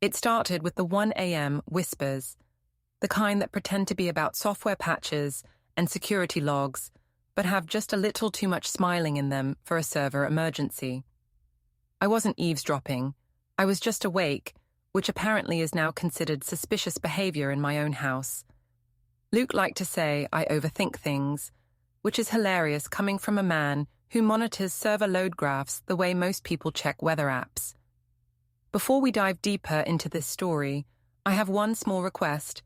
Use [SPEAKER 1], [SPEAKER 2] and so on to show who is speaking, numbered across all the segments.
[SPEAKER 1] It started with the 1 a.m. whispers, the kind that pretend to be about software patches and security logs, but have just a little too much smiling in them for a server emergency. I wasn't eavesdropping. I was just awake, which apparently is now considered suspicious behavior in my own house. Luke liked to say I overthink things, which is hilarious coming from a man who monitors server load graphs the way most people check weather apps. Before we dive deeper into this story, I have one small request.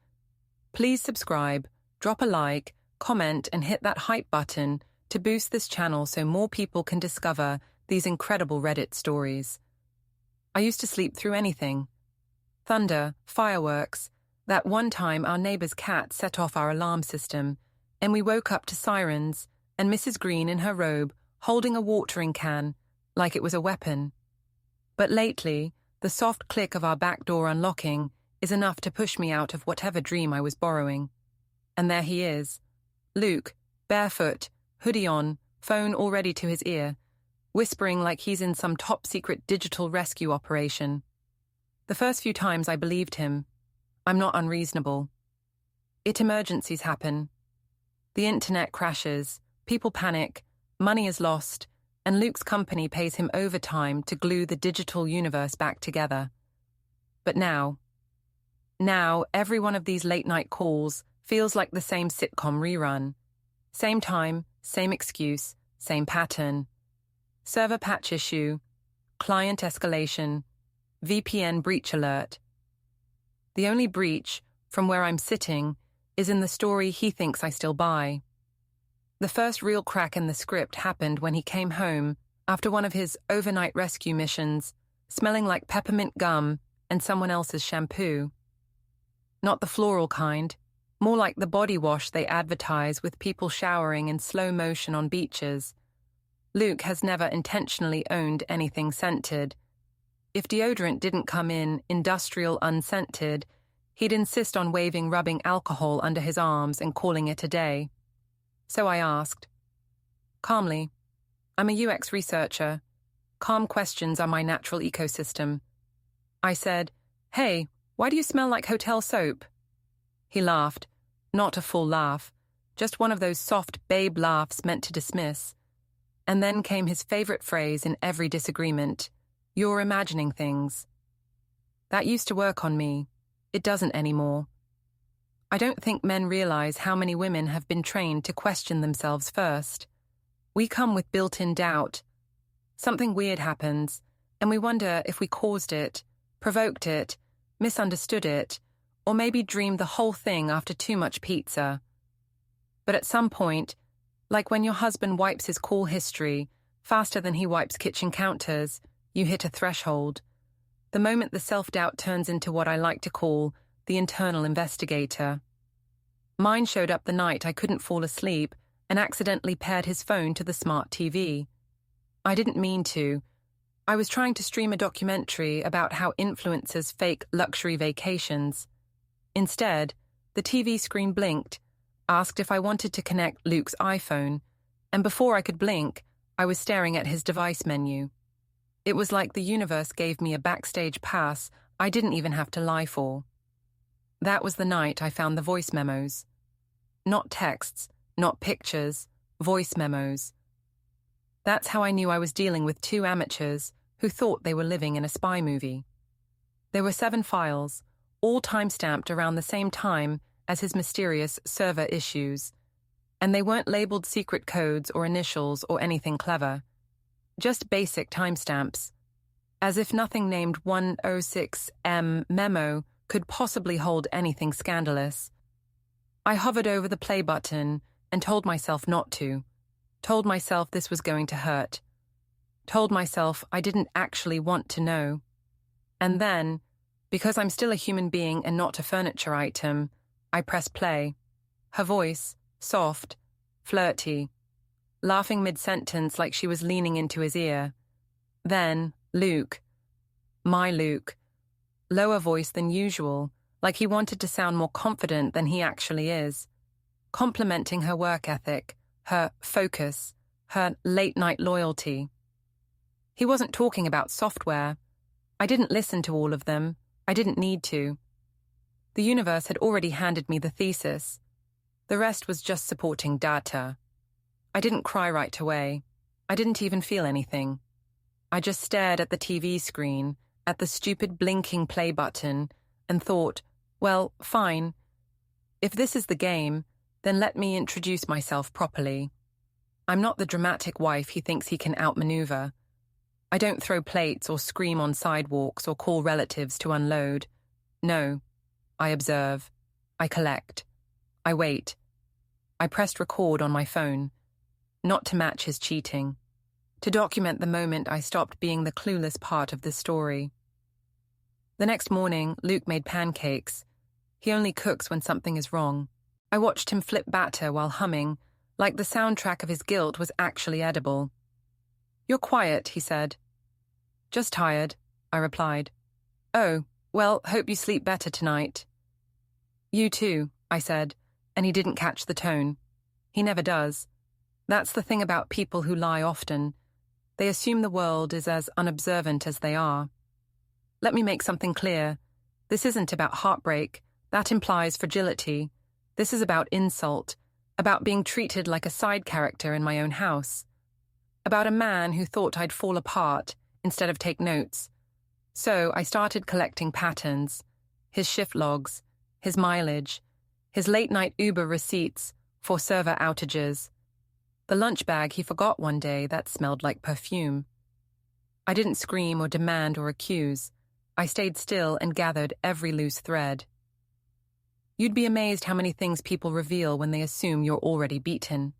[SPEAKER 1] Please subscribe, drop a like, comment, and hit that hype button to boost this channel so more people can discover these incredible Reddit stories. I used to sleep through anything. Thunder, fireworks. That one time our neighbor's cat set off our alarm system, and we woke up to sirens and Mrs. Green in her robe holding a watering can like it was a weapon. But lately, the soft click of our back door unlocking is enough to push me out of whatever dream I was borrowing. And there he is, Luke, barefoot, hoodie on, phone already to his ear, whispering like he's in some top-secret digital rescue operation. The first few times I believed him. I'm not unreasonable. Emergencies happen. The internet crashes, people panic, money is lost, and Luke's company pays him overtime to glue the digital universe back together. But now, every one of these late-night calls feels like the same sitcom rerun. Same time, same excuse, same pattern. Server patch issue, client escalation, VPN breach alert. The only breach, from where I'm sitting, is in the story he thinks I still buy. The first real crack in the script happened when he came home after one of his overnight rescue missions, smelling like peppermint gum and someone else's shampoo. Not the floral kind, more like the body wash they advertise with people showering in slow motion on beaches. Luke has never intentionally owned anything scented. If deodorant didn't come in industrial unscented, he'd insist on waving rubbing alcohol under his arms and calling it a day. So I asked, calmly, I'm a UX researcher. Calm questions are my natural ecosystem. I said, hey, why do you smell like hotel soap? He laughed, not a full laugh, just one of those soft babe laughs meant to dismiss. And then came his favorite phrase in every disagreement, you're imagining things. That used to work on me. It doesn't anymore. I don't think men realize how many women have been trained to question themselves first. We come with built-in doubt. Something weird happens, and we wonder if we caused it, provoked it, misunderstood it, or maybe dreamed the whole thing after too much pizza. But at some point, like when your husband wipes his call history faster than he wipes kitchen counters, you hit a threshold. The moment the self-doubt turns into what I like to call the internal investigator. Mine showed up the night I couldn't fall asleep and accidentally paired his phone to the smart TV. I didn't mean to. I was trying to stream a documentary about how influencers fake luxury vacations. Instead, the TV screen blinked, asked if I wanted to connect Luke's iPhone, and before I could blink, I was staring at his device menu. It was like the universe gave me a backstage pass I didn't even have to lie for. That was the night I found the voice memos. Not texts, not pictures, voice memos. That's how I knew I was dealing with two amateurs who thought they were living in a spy movie. There were 7 files, all time-stamped around the same time as his mysterious server issues, and they weren't labeled secret codes or initials or anything clever. Just basic timestamps, as if nothing named 106M memo could possibly hold anything scandalous. I hovered over the play button and told myself not to, told myself this was going to hurt, told myself I didn't actually want to know. And then, because I'm still a human being and not a furniture item, I pressed play. Her voice, soft, flirty, laughing mid-sentence like she was leaning into his ear. Then, Luke. My Luke. Lower voice than usual, like he wanted to sound more confident than he actually is. Complimenting her work ethic, her focus, her late-night loyalty. He wasn't talking about software. I didn't listen to all of them. I didn't need to. The universe had already handed me the thesis. The rest was just supporting data. I didn't cry right away. I didn't even feel anything. I just stared at the TV screen, at the stupid blinking play button, and thought, well, fine. If this is the game, then let me introduce myself properly. I'm not the dramatic wife he thinks he can outmaneuver. I don't throw plates or scream on sidewalks or call relatives to unload. No. I observe. I collect. I wait. I pressed record on my phone. Not to match his cheating. To document the moment I stopped being the clueless part of this story. The next morning, Luke made pancakes. He only cooks when something is wrong. I watched him flip batter while humming, like the soundtrack of his guilt was actually edible. "You're quiet," he said. "Just tired," I replied. "Oh, well, hope you sleep better tonight." "You too," I said, and he didn't catch the tone. He never does. That's the thing about people who lie often. They assume the world is as unobservant as they are. Let me make something clear. This isn't about heartbreak. That implies fragility. This is about insult, about being treated like a side character in my own house. About a man who thought I'd fall apart instead of take notes. So I started collecting patterns, his shift logs, his mileage, his late-night Uber receipts for server outages, the lunch bag he forgot one day that smelled like perfume. I didn't scream or demand or accuse. I stayed still and gathered every loose thread. You'd be amazed how many things people reveal when they assume you're already beaten.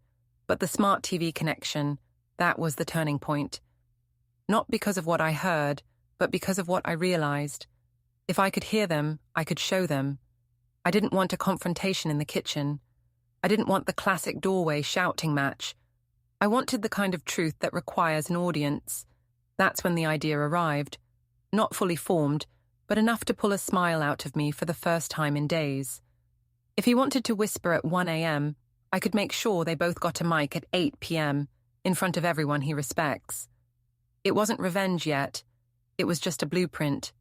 [SPEAKER 1] But the smart TV connection, that was the turning point. Not because of what I heard, but because of what I realized. If I could hear them, I could show them. I didn't want a confrontation in the kitchen. I didn't want the classic doorway shouting match. I wanted the kind of truth that requires an audience. That's when the idea arrived. Not fully formed, but enough to pull a smile out of me for the first time in days. If he wanted to whisper at 1 a.m., I could make sure they both got a mic at 8 p.m., in front of everyone he respects. It wasn't revenge yet. It was just a blueprint.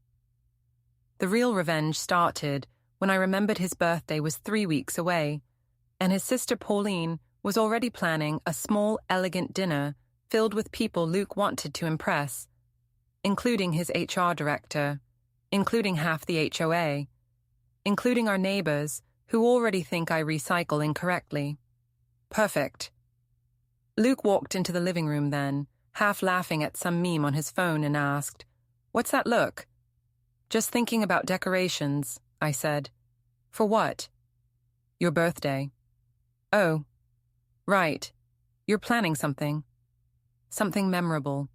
[SPEAKER 1] The real revenge started when I remembered his birthday was 3 weeks away, and his sister Pauline was already planning a small, elegant dinner filled with people Luke wanted to impress, including his HR director, including half the HOA, including our neighbors who already think I recycle incorrectly. Perfect. Luke walked into the living room then, half laughing at some meme on his phone, and asked, "What's that look?" "Just thinking about decorations," I said. "For what?" "Your birthday." "Oh, right. You're planning something." "Something memorable."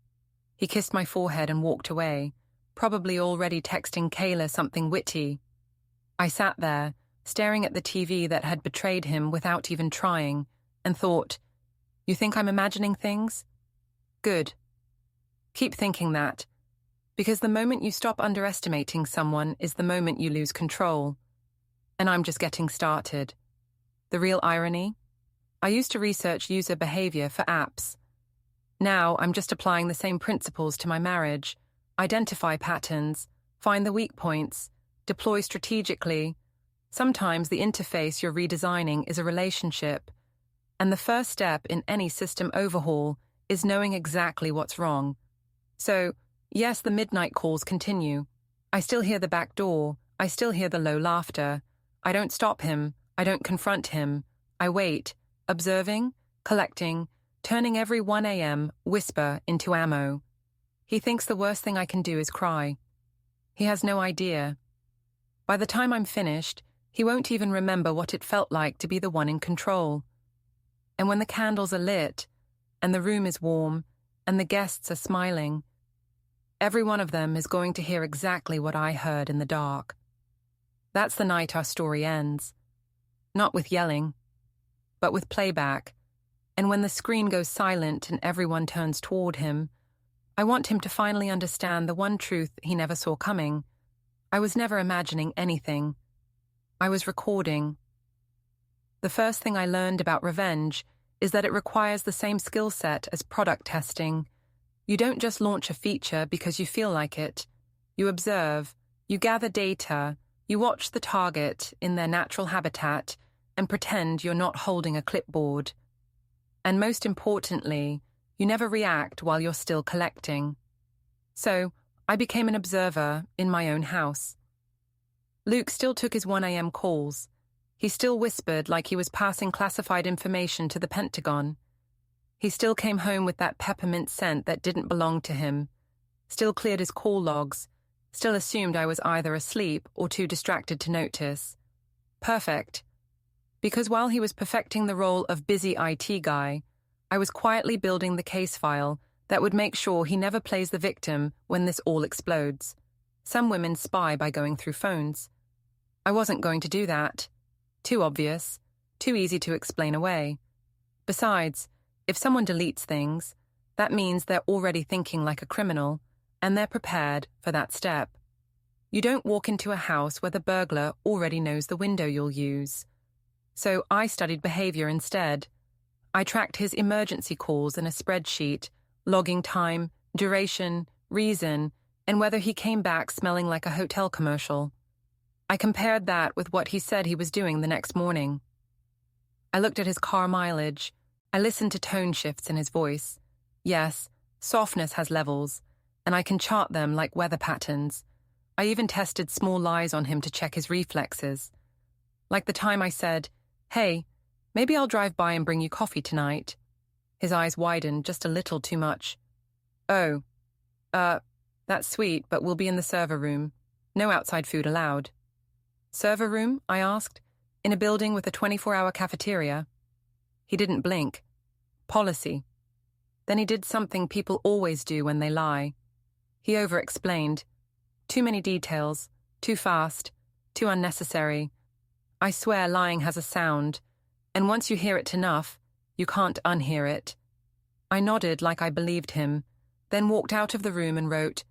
[SPEAKER 1] He kissed my forehead and walked away, probably already texting Kayla something witty. I sat there, staring at the TV that had betrayed him without even trying, and thought, "You think I'm imagining things? Good. Keep thinking that, because the moment you stop underestimating someone is the moment you lose control. And I'm just getting started. The real irony? I used to research user behavior for apps. Now I'm just applying the same principles to my marriage, identify patterns, find the weak points, deploy strategically. Sometimes the interface you're redesigning is a relationship, and the first step in any system overhaul is knowing exactly what's wrong. So, yes, the midnight calls continue. I still hear the back door. I still hear the low laughter. I don't stop him. I don't confront him. I wait, observing, collecting, turning every 1 a.m. whisper into ammo. He thinks the worst thing I can do is cry. He has no idea. By the time I'm finished, he won't even remember what it felt like to be the one in control. And when the candles are lit, and the room is warm, and the guests are smiling, every one of them is going to hear exactly what I heard in the dark. That's the night our story ends. Not with yelling, but with playback. And when the screen goes silent and everyone turns toward him, I want him to finally understand the one truth he never saw coming. I was never imagining anything. I was recording. The first thing I learned about revenge is that it requires the same skill set as product testing. You don't just launch a feature because you feel like it. You observe, You gather data, you watch the target in their natural habitat, and pretend you're not holding a clipboard. And most importantly, you never react while you're still collecting. So, I became an observer in my own house. Luke still took his 1 a.m. calls. He still whispered like he was passing classified information to the Pentagon. He still came home with that peppermint scent that didn't belong to him, still cleared his call logs, still assumed I was either asleep or too distracted to notice. Perfect. Because while he was perfecting the role of busy IT guy, I was quietly building the case file that would make sure he never plays the victim when this all explodes. Some women spy by going through phones. I wasn't going to do that. Too obvious, too easy to explain away. Besides, if someone deletes things, that means they're already thinking like a criminal, and they're prepared for that step. You don't walk into a house where the burglar already knows the window you'll use. So I studied behavior instead. I tracked his emergency calls in a spreadsheet, logging time, duration, reason, and whether he came back smelling like a hotel commercial. I compared that with what he said he was doing the next morning. I looked at his car mileage. I listened to tone shifts in his voice. Yes, softness has levels, and I can chart them like weather patterns. I even tested small lies on him to check his reflexes. Like the time I said, "Hey, maybe I'll drive by and bring you coffee tonight." His eyes widened just a little too much. "Oh, that's sweet, but we'll be in the server room. No outside food allowed." "Server room?" I asked. "In a building with a 24-hour cafeteria?" He didn't blink. Policy. Then he did something people always do when they lie. He over-explained. Too many details, too fast, too unnecessary. I swear lying has a sound, and once you hear it enough, you can't unhear it. I nodded like I believed him, then walked out of the room and wrote,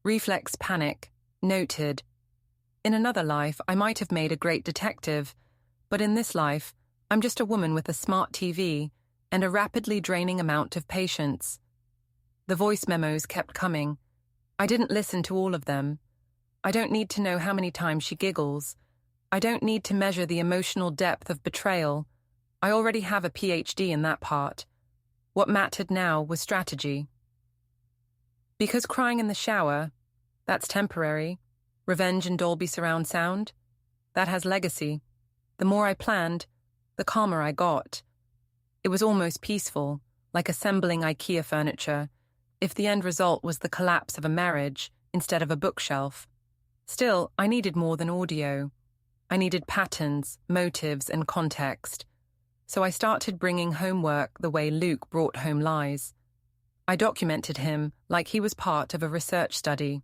[SPEAKER 1] "Reflex panic, noted." In another life, I might have made a great detective, but in this life, I'm just a woman with a smart TV and a rapidly draining amount of patience. The voice memos kept coming. I didn't listen to all of them. I don't need to know how many times she giggles. I don't need to measure the emotional depth of betrayal. I already have a PhD in that part. What mattered now was strategy. Because crying in the shower, that's temporary. Revenge in Dolby surround sound, that has legacy. The more I planned, the calmer I got. It was almost peaceful, like assembling IKEA furniture, if the end result was the collapse of a marriage instead of a bookshelf. Still, I needed more than audio. I needed patterns, motives, and context. So I started bringing home work the way Luke brought home lies. I documented him like he was part of a research study.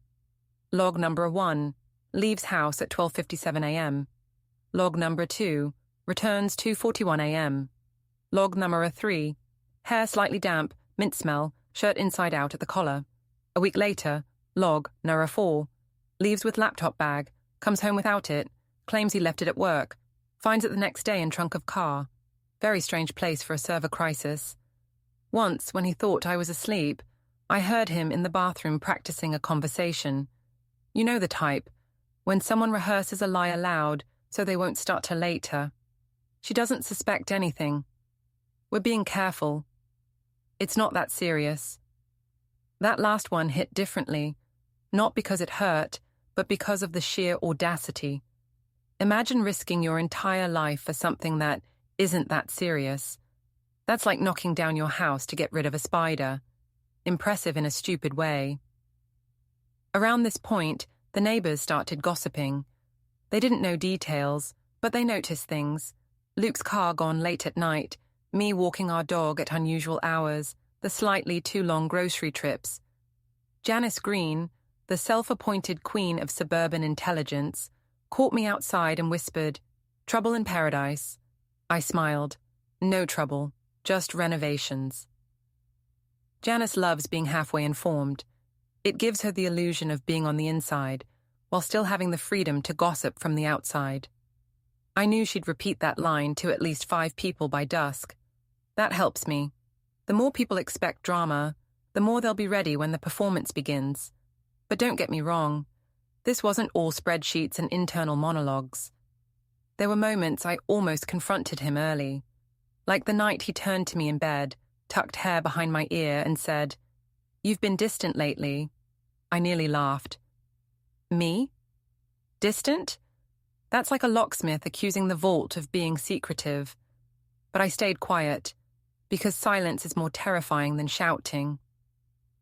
[SPEAKER 1] Log number 1, leaves house at 12:57 a.m. Log number 2, returns 2:41 a.m. Log number 3, hair slightly damp, mint smell, shirt inside out at the collar. A week later, log number 4, leaves with laptop bag, comes home without it, claims he left it at work, finds it the next day in trunk of car. Very strange place for a server crisis. Once, when he thought I was asleep, I heard him in the bathroom practicing a conversation. You know the type, when someone rehearses a lie aloud so they won't start her later. She doesn't suspect anything. We're being careful. It's not that serious. That last one hit differently, not because it hurt, but because of the sheer audacity. Imagine risking your entire life for something that isn't that serious. That's like knocking down your house to get rid of a spider. Impressive in a stupid way. Around this point, the neighbors started gossiping. They didn't know details, but they noticed things. Luke's car gone late at night, me walking our dog at unusual hours, the slightly too long grocery trips. Janice Green, the self-appointed queen of suburban intelligence, caught me outside and whispered, "Trouble in paradise." I smiled. No trouble, just renovations. Janice loves being halfway informed. It gives her the illusion of being on the inside, while still having the freedom to gossip from the outside. I knew she'd repeat that line to at least 5 people by dusk. That helps me. The more people expect drama, the more they'll be ready when the performance begins. But don't get me wrong. This wasn't all spreadsheets and internal monologues. There were moments I almost confronted him early, like the night he turned to me in bed, tucked hair behind my ear, and said, "You've been distant lately." I nearly laughed. Me? Distant? That's like a locksmith accusing the vault of being secretive. But I stayed quiet, because silence is more terrifying than shouting.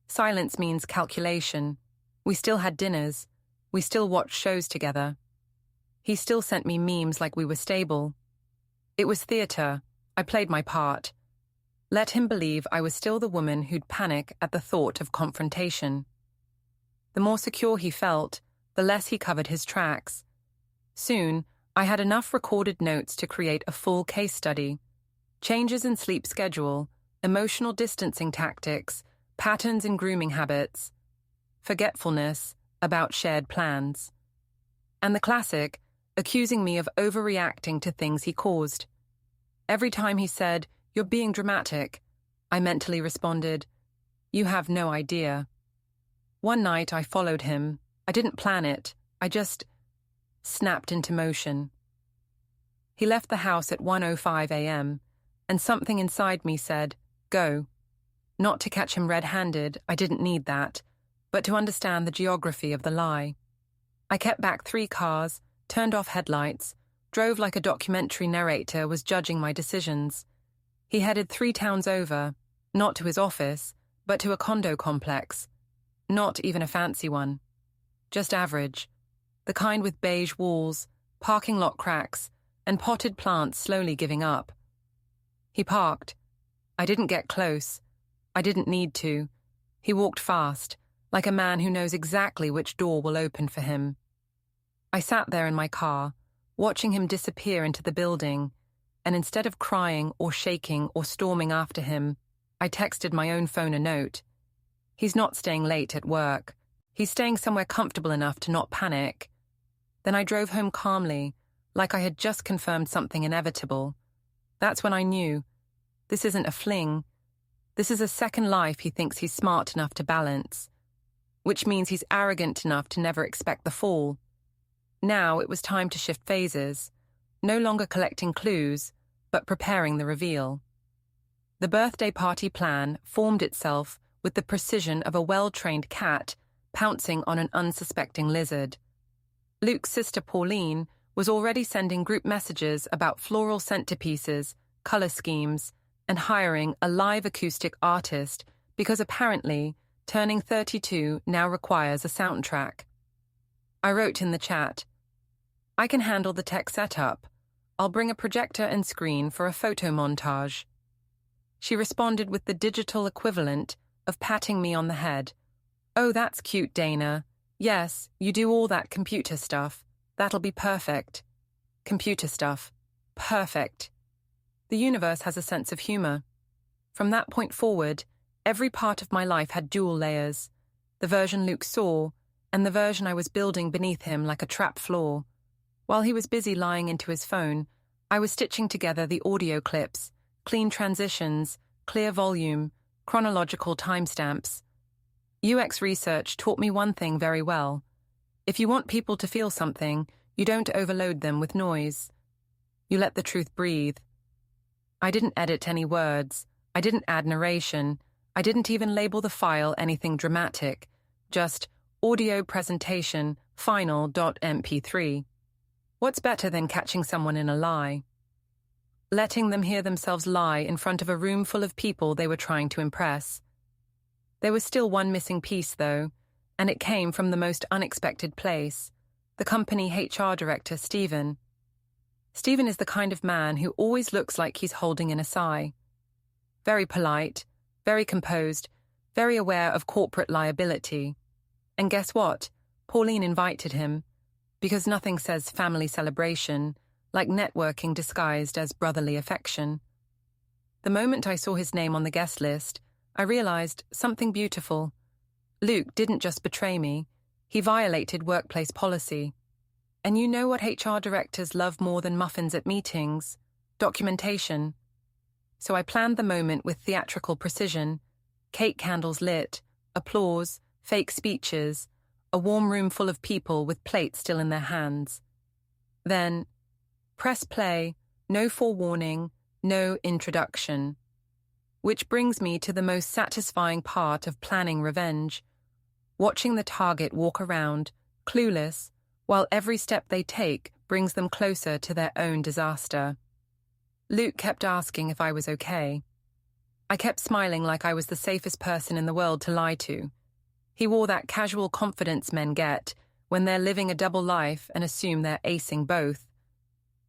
[SPEAKER 1] Silence means calculation. We still had dinners. We still watched shows together. He still sent me memes like we were stable. It was theater. I played my part. Let him believe I was still the woman who'd panic at the thought of confrontation. The more secure he felt, the less he covered his tracks. Soon, I had enough recorded notes to create a full case study. Changes in sleep schedule, emotional distancing tactics, patterns in grooming habits, forgetfulness about shared plans. And the classic, accusing me of overreacting to things he caused. Every time he said, "You're being dramatic," I mentally responded, "You have no idea." One night I followed him. I didn't plan it. I just snapped into motion. He left the house at 1:05 a.m., and something inside me said, "Go." Not to catch him red-handed, I didn't need that, but to understand the geography of the lie. I kept back 3 cars, turned off headlights, drove like a documentary narrator was judging my decisions. He headed 3 towns over, not to his office, but to a condo complex. Not even a fancy one. Just average. The kind with beige walls, parking lot cracks, and potted plants slowly giving up. He parked. I didn't get close. I didn't need to. He walked fast, like a man who knows exactly which door will open for him. I sat there in my car, watching him disappear into the building, and instead of crying or shaking or storming after him, I texted my own phone a note. He's not staying late at work. He's staying somewhere comfortable enough to not panic. Then I drove home calmly, like I had just confirmed something inevitable. That's when I knew. This isn't a fling. This is a second life he thinks he's smart enough to balance, which means he's arrogant enough to never expect the fall. Now it was time to shift phases, no longer collecting clues, but preparing the reveal. The birthday party plan formed itself with the precision of a well-trained cat pouncing on an unsuspecting lizard. Luke's sister Pauline was already sending group messages about floral centerpieces, color schemes, and hiring a live acoustic artist because apparently turning 32 now requires a soundtrack. I wrote in the chat, "I can handle the tech setup. I'll bring a projector and screen for a photo montage." She responded with the digital equivalent of patting me on the head. "Oh, that's cute, Dana. Yes, you do all that computer stuff. That'll be perfect." Computer stuff. Perfect. The universe has a sense of humor. From that point forward, every part of my life had dual layers. The version Luke saw, and the version I was building beneath him like a trap floor. While he was busy lying into his phone, I was stitching together the audio clips, clean transitions, clear volume, chronological timestamps. UX research taught me one thing very well. If you want people to feel something, you don't overload them with noise. You let the truth breathe. I didn't edit any words. I didn't add narration. I didn't even label the file anything dramatic. Just audio presentation, final.mp3. What's better than catching someone in a lie? Letting them hear themselves lie in front of a room full of people they were trying to impress. There was still one missing piece, though, and it came from the most unexpected place, the company HR director, Stephen. Stephen is the kind of man who always looks like he's holding in a sigh. Very polite, very composed, very aware of corporate liability. And guess what? Pauline invited him, because nothing says family celebration like networking disguised as brotherly affection. The moment I saw his name on the guest list, I realized something beautiful. Luke didn't just betray me, he violated workplace policy. And you know what HR directors love more than muffins at meetings? Documentation. So I planned the moment with theatrical precision, cake candles lit, applause, fake speeches, a warm room full of people with plates still in their hands. Then, press play, no forewarning, no introduction. Which brings me to the most satisfying part of planning revenge, watching the target walk around, clueless, while every step they take brings them closer to their own disaster. Luke kept asking if I was okay. I kept smiling like I was the safest person in the world to lie to. He wore that casual confidence men get when they're living a double life and assume they're acing both.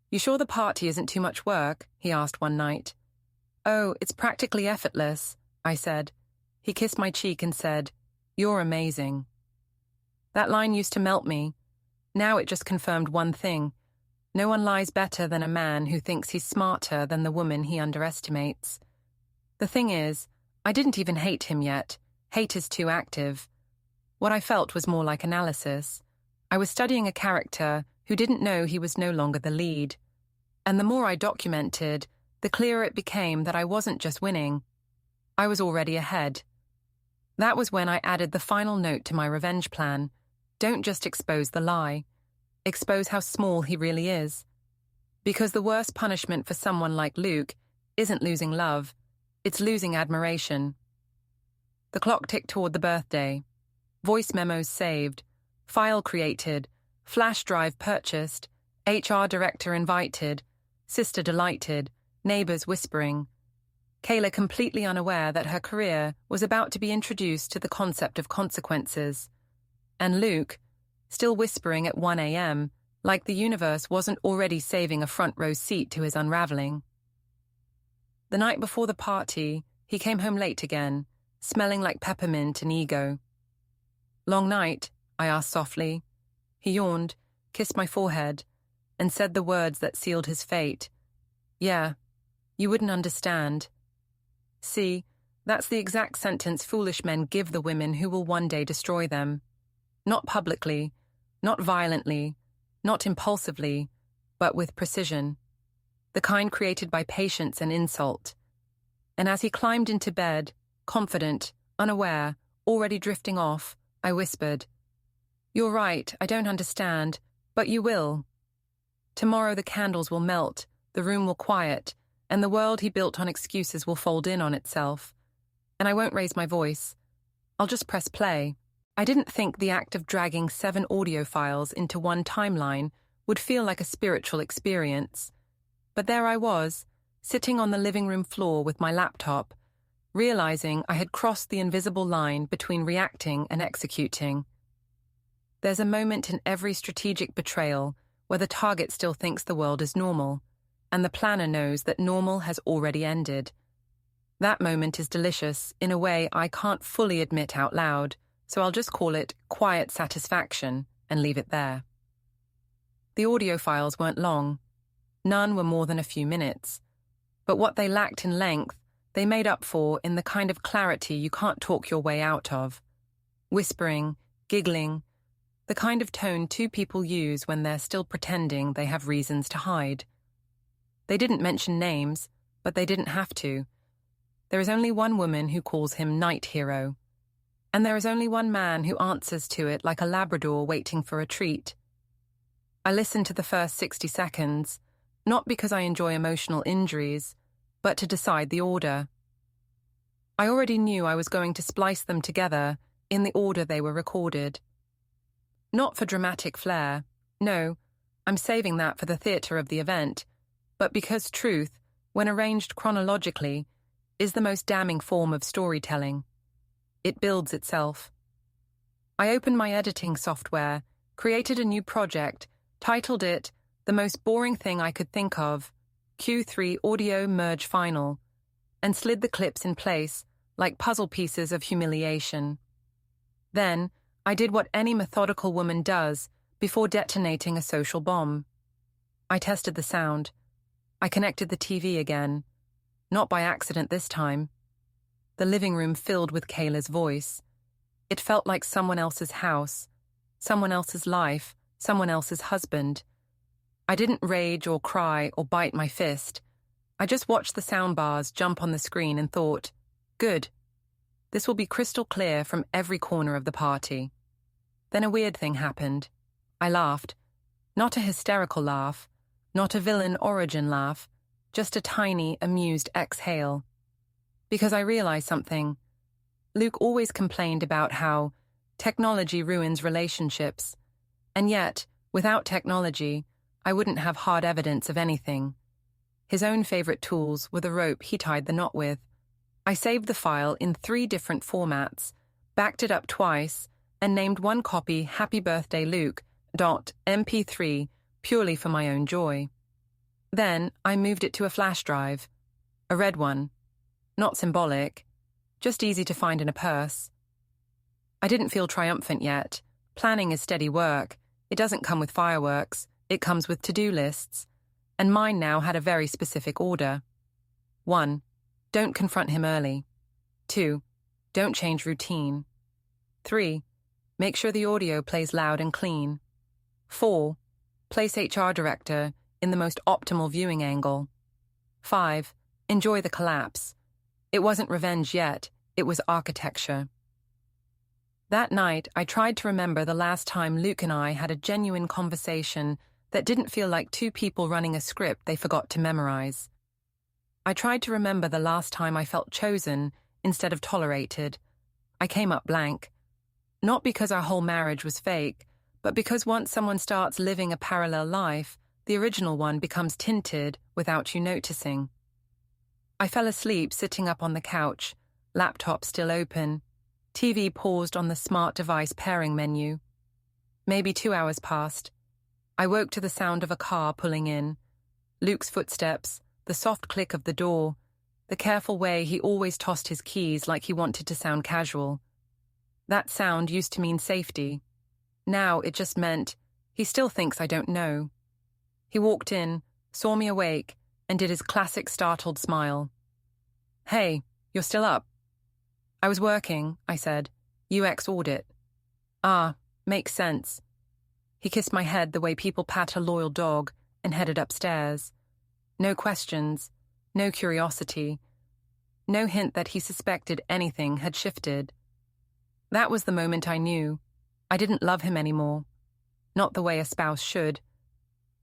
[SPEAKER 1] "You sure the party isn't too much work?" he asked one night. "Oh, it's practically effortless," I said. He kissed my cheek and said, "You're amazing." That line used to melt me. Now it just confirmed one thing. No one lies better than a man who thinks he's smarter than the woman he underestimates. The thing is, I didn't even hate him yet. Hate is too active. What I felt was more like analysis. I was studying a character who didn't know he was no longer the lead. And the more I documented, the clearer it became that I wasn't just winning. I was already ahead. That was when I added the final note to my revenge plan. Don't just expose the lie. Expose how small he really is. Because the worst punishment for someone like Luke isn't losing love, it's losing admiration. The clock ticked toward the birthday. Voice memos saved, file created, flash drive purchased, HR director invited, sister delighted, neighbors whispering. Kayla completely unaware that her career was about to be introduced to the concept of consequences. And Luke, still whispering at 1 a.m., like the universe wasn't already saving a front row seat to his unraveling. The night before the party, he came home late again, smelling like peppermint and ego. "Long night?" I asked softly. He yawned, kissed my forehead, and said the words that sealed his fate. "Yeah, you wouldn't understand." See, that's the exact sentence foolish men give the women who will one day destroy them. Not publicly, not violently, not impulsively, but with precision. The kind created by patience and insult. And as he climbed into bed, confident, unaware, already drifting off, I whispered, "You're right, I don't understand, but you will. Tomorrow the candles will melt, the room will quiet, and the world he built on excuses will fold in on itself. And I won't raise my voice. I'll just press play." I didn't think the act of dragging 7 audio files into one timeline would feel like a spiritual experience. But there I was, sitting on the living room floor with my laptop, realizing I had crossed the invisible line between reacting and executing. There's a moment in every strategic betrayal where the target still thinks the world is normal, and the planner knows that normal has already ended. That moment is delicious in a way I can't fully admit out loud, so I'll just call it quiet satisfaction and leave it there. The audio files weren't long. None were more than a few minutes. But what they lacked in length, they made up for in the kind of clarity you can't talk your way out of. Whispering, giggling, the kind of tone two people use when they're still pretending they have reasons to hide. They didn't mention names, but they didn't have to. There is only one woman who calls him Night Hero. And there is only one man who answers to it like a Labrador waiting for a treat. I listened to the first 60 seconds, not because I enjoy emotional injuries, but to decide the order. I already knew I was going to splice them together in the order they were recorded. Not for dramatic flair, no, I'm saving that for the theatre of the event, but because truth, when arranged chronologically, is the most damning form of storytelling. It builds itself. I opened my editing software, created a new project, titled it The Most Boring Thing I Could Think Of, Q3 Audio Merge Final, and slid the clips in place like puzzle pieces of humiliation. Then, I did what any methodical woman does before detonating a social bomb. I tested the sound. I connected the TV again. Not by accident this time. The living room filled with Kayla's voice. It felt like someone else's house, someone else's life, someone else's husband. I didn't rage or cry or bite my fist. I just watched the sound bars jump on the screen and thought, good. This will be crystal clear from every corner of the party. Then a weird thing happened. I laughed. Not a hysterical laugh, not a villain origin laugh, just a tiny, amused exhale. Because I realized something. Luke always complained about how technology ruins relationships, and yet, without technology, I wouldn't have hard evidence of anything. His own favorite tools were the rope he tied the knot with. I saved the file in 3 different formats, backed it up twice, and named one copy Happy Birthday Luke.mp3 purely for my own joy. Then I moved it to a flash drive, a red one, not symbolic, just easy to find in a purse. I didn't feel triumphant yet. Planning is steady work. It doesn't come with fireworks, it comes with to-do lists, and mine now had a very specific order. 1. Don't confront him early. 2. Don't change routine. 3. Make sure the audio plays loud and clean. 4. Place HR director in the most optimal viewing angle. 5. Enjoy the collapse. It wasn't revenge yet, it was architecture. That night, I tried to remember the last time Luke and I had a genuine conversation that didn't feel like 2 people running a script they forgot to memorize. I tried to remember the last time I felt chosen instead of tolerated. I came up blank. Not because our whole marriage was fake, but because once someone starts living a parallel life, the original one becomes tinted without you noticing. I fell asleep sitting up on the couch, laptop still open, TV paused on the smart device pairing menu. Maybe 2 hours passed. I woke to the sound of a car pulling in, Luke's footsteps, the soft click of the door, the careful way he always tossed his keys like he wanted to sound casual. That sound used to mean safety. Now it just meant he still thinks I don't know. He walked in, saw me awake, and did his classic startled smile. "Hey, you're still up?" "I was working," I said. "UX audit." "Ah, makes sense." He kissed my head the way people pat a loyal dog and headed upstairs. No questions, no curiosity, no hint that he suspected anything had shifted. That was the moment I knew. I didn't love him anymore. Not the way a spouse should.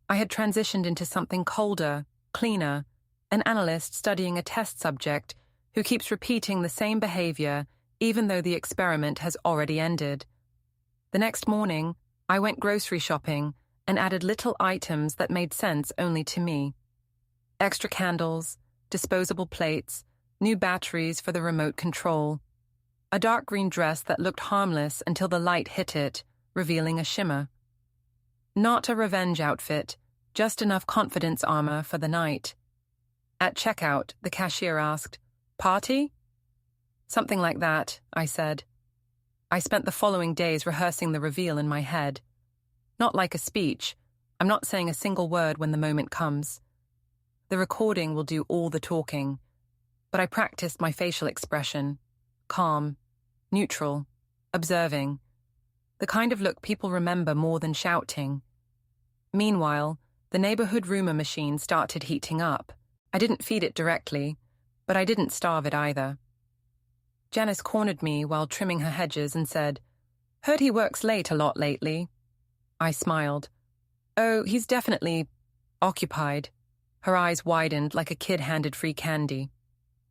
[SPEAKER 1] I had transitioned into something colder, cleaner, an analyst studying a test subject who keeps repeating the same behavior even though the experiment has already ended. The next morning, I went grocery shopping and added little items that made sense only to me. Extra candles, disposable plates, new batteries for the remote control. A dark green dress that looked harmless until the light hit it, revealing a shimmer. Not a revenge outfit, just enough confidence armor for the night. At checkout, the cashier asked, "Party?" "Something like that," I said. I spent the following days rehearsing the reveal in my head. Not like a speech. I'm not saying a single word when the moment comes. The recording will do all the talking. But I practiced my facial expression. Calm, neutral, observing. The kind of look people remember more than shouting. Meanwhile, the neighborhood rumor machine started heating up. I didn't feed it directly, but I didn't starve it either. Janice cornered me while trimming her hedges and said, "Heard he works late a lot lately." I smiled. "Oh, he's definitely occupied." Her eyes widened like a kid handed free candy.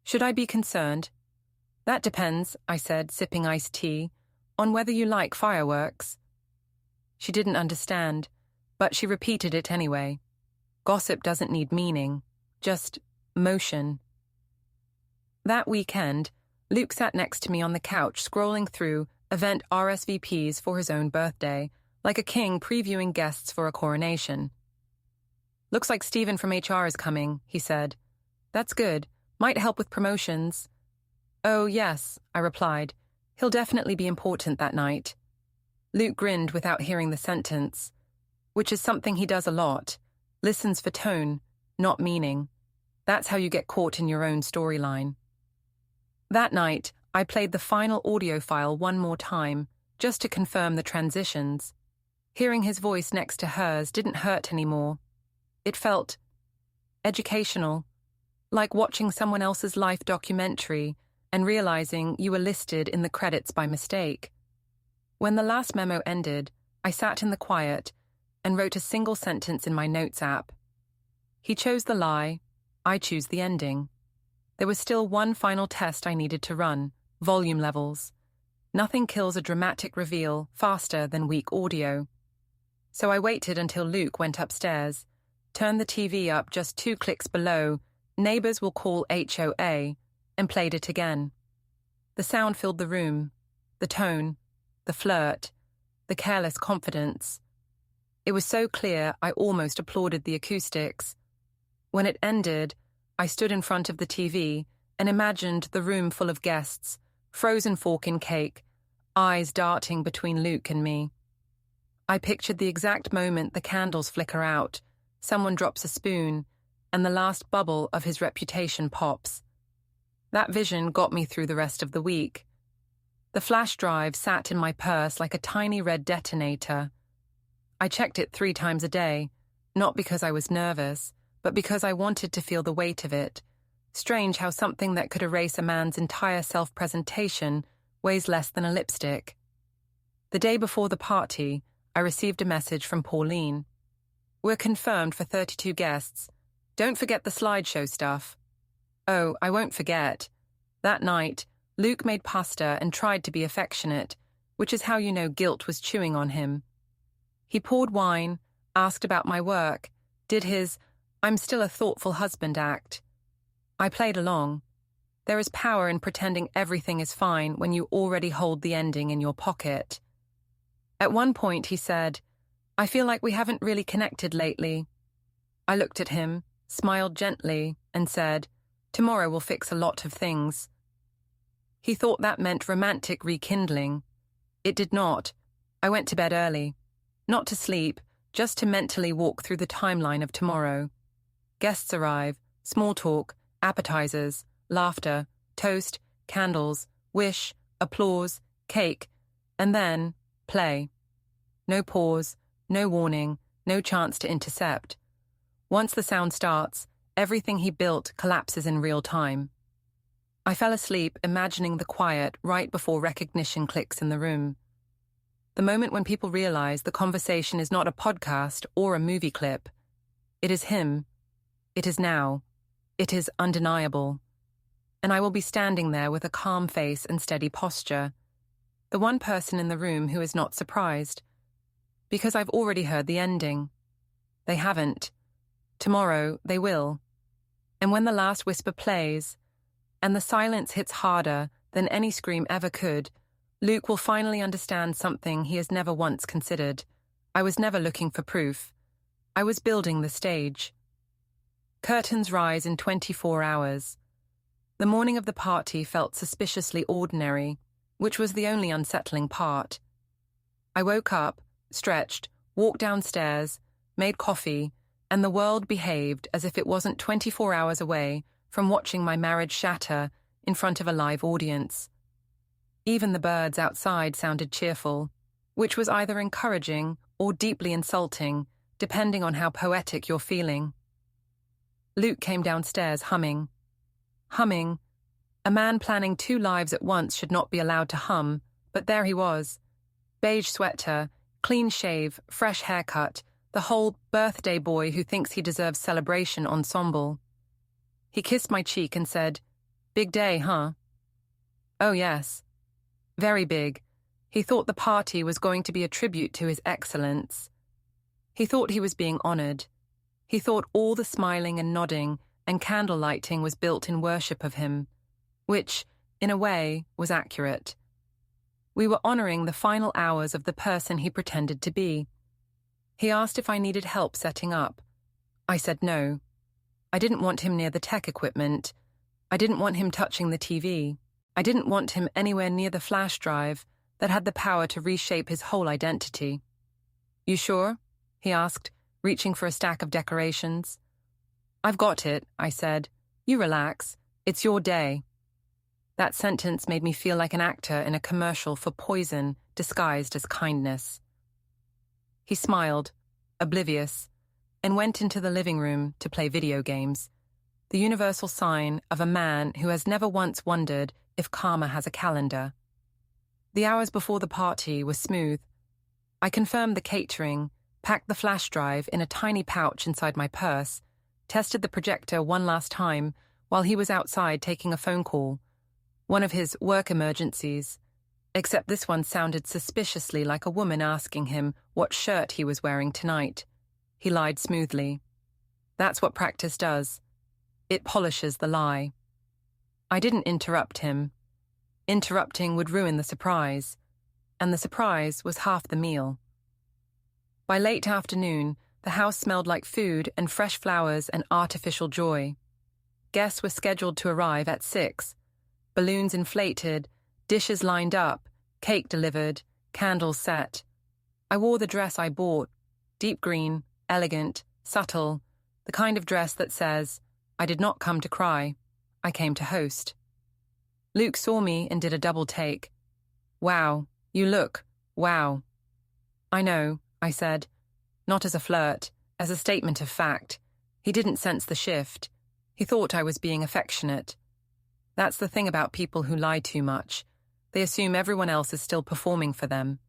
[SPEAKER 1] "Should I be concerned?" "That depends," I said, sipping iced tea, "on whether you like fireworks." She didn't understand, but she repeated it anyway. Gossip doesn't need meaning, just motion. That weekend, Luke sat next to me on the couch scrolling through event RSVPs for his own birthday, like a king previewing guests for a coronation. "Looks like Stephen from HR is coming," he said. "That's good. Might help with promotions." "Oh, yes," I replied. "He'll definitely be important that night." Luke grinned without hearing the sentence, which is something he does a lot. Listens for tone, not meaning. That's how you get caught in your own storyline. That night, I played the final audio file one more time, just to confirm the transitions. Hearing his voice next to hers didn't hurt anymore. It felt educational, like watching someone else's life documentary and realizing you were listed in the credits by mistake. When the last memo ended, I sat in the quiet and wrote a single sentence in my notes app. He chose the lie, I choose the ending. There was still one final test I needed to run: volume levels. Nothing kills a dramatic reveal faster than weak audio. So I waited until Luke went upstairs, turned the TV up just 2 clicks below, Neighbors Will Call HOA, and played it again. The sound filled the room, the tone, the flirt, the careless confidence. It was so clear I almost applauded the acoustics. When it ended, I stood in front of the TV and imagined the room full of guests, frozen fork in cake, eyes darting between Luke and me. I pictured the exact moment the candles flicker out, someone drops a spoon, and the last bubble of his reputation pops. That vision got me through the rest of the week. The flash drive sat in my purse like a tiny red detonator. I checked it 3 times a day, not because I was nervous, but because I wanted to feel the weight of it. Strange how something that could erase a man's entire self-presentation weighs less than a lipstick. The day before the party, I received a message from Pauline. We're confirmed for 32 guests. Don't forget the slideshow stuff. Oh, I won't forget. That night, Luke made pasta and tried to be affectionate, which is how you know guilt was chewing on him. He poured wine, asked about my work, did his I'm still a thoughtful husband act. I played along. There is power in pretending everything is fine when you already hold the ending in your pocket. At one point he said, I feel like we haven't really connected lately. I looked at him, smiled gently, and said, tomorrow will fix a lot of things. He thought that meant romantic rekindling. It did not. I went to bed early. Not to sleep, just to mentally walk through the timeline of tomorrow. Guests arrive, small talk, appetizers, laughter, toast, candles, wish, applause, cake, and then play. No pause, no warning, no chance to intercept. Once the sound starts, everything he built collapses in real time. I fell asleep imagining the quiet right before recognition clicks in the room. The moment when people realize the conversation is not a podcast or a movie clip. It is him. It is now. It is undeniable. And I will be standing there with a calm face and steady posture. The one person in the room who is not surprised. Because I've already heard the ending. They haven't. Tomorrow they will. And when the last whisper plays, and the silence hits harder than any scream ever could, Luke will finally understand something he has never once considered. I was never looking for proof. I was building the stage. Curtains rise in 24 hours. The morning of the party felt suspiciously ordinary, which was the only unsettling part. I woke up, stretched, walked downstairs, made coffee, and the world behaved as if it wasn't 24 hours away from watching my marriage shatter in front of a live audience. Even the birds outside sounded cheerful, which was either encouraging or deeply insulting, depending on how poetic you're feeling. Luke came downstairs humming. Humming. A man planning 2 lives at once should not be allowed to hum, but there he was. Beige sweater, clean shave, fresh haircut, the whole birthday boy who thinks he deserves celebration ensemble. He kissed my cheek and said, Big day, huh? Oh, yes. Very big. He thought the party was going to be a tribute to his excellence. He thought he was being honored. He thought all the smiling and nodding and candle lighting was built in worship of him, which, in a way, was accurate. We were honoring the final hours of the person he pretended to be. He asked if I needed help setting up. I said no. I didn't want him near the tech equipment. I didn't want him touching the TV. I didn't want him anywhere near the flash drive that had the power to reshape his whole identity. You sure? He asked, reaching for a stack of decorations. I've got it, I said. You relax. It's your day. That sentence made me feel like an actor in a commercial for poison disguised as kindness. He smiled, oblivious, and went into the living room to play video games, the universal sign of a man who has never once wondered if karma has a calendar. The hours before the party were smooth. I confirmed the catering, packed the flash drive in a tiny pouch inside my purse, tested the projector one last time while he was outside taking a phone call, one of his work emergencies, except this one sounded suspiciously like a woman asking him what shirt he was wearing tonight. He lied smoothly. That's what practice does. It polishes the lie. I didn't interrupt him. Interrupting would ruin the surprise, and the surprise was half the meal. By late afternoon, the house smelled like food and fresh flowers and artificial joy. Guests were scheduled to arrive at 6. Balloons inflated, dishes lined up, cake delivered, candles set. I wore the dress I bought, deep green, elegant, subtle, the kind of dress that says, I did not come to cry, I came to host. Luke saw me and did a double take. Wow, you look, wow. I know, I said, not as a flirt, as a statement of fact. He didn't sense the shift. He thought I was being affectionate. That's the thing about people who lie too much. They assume everyone else is still performing for them.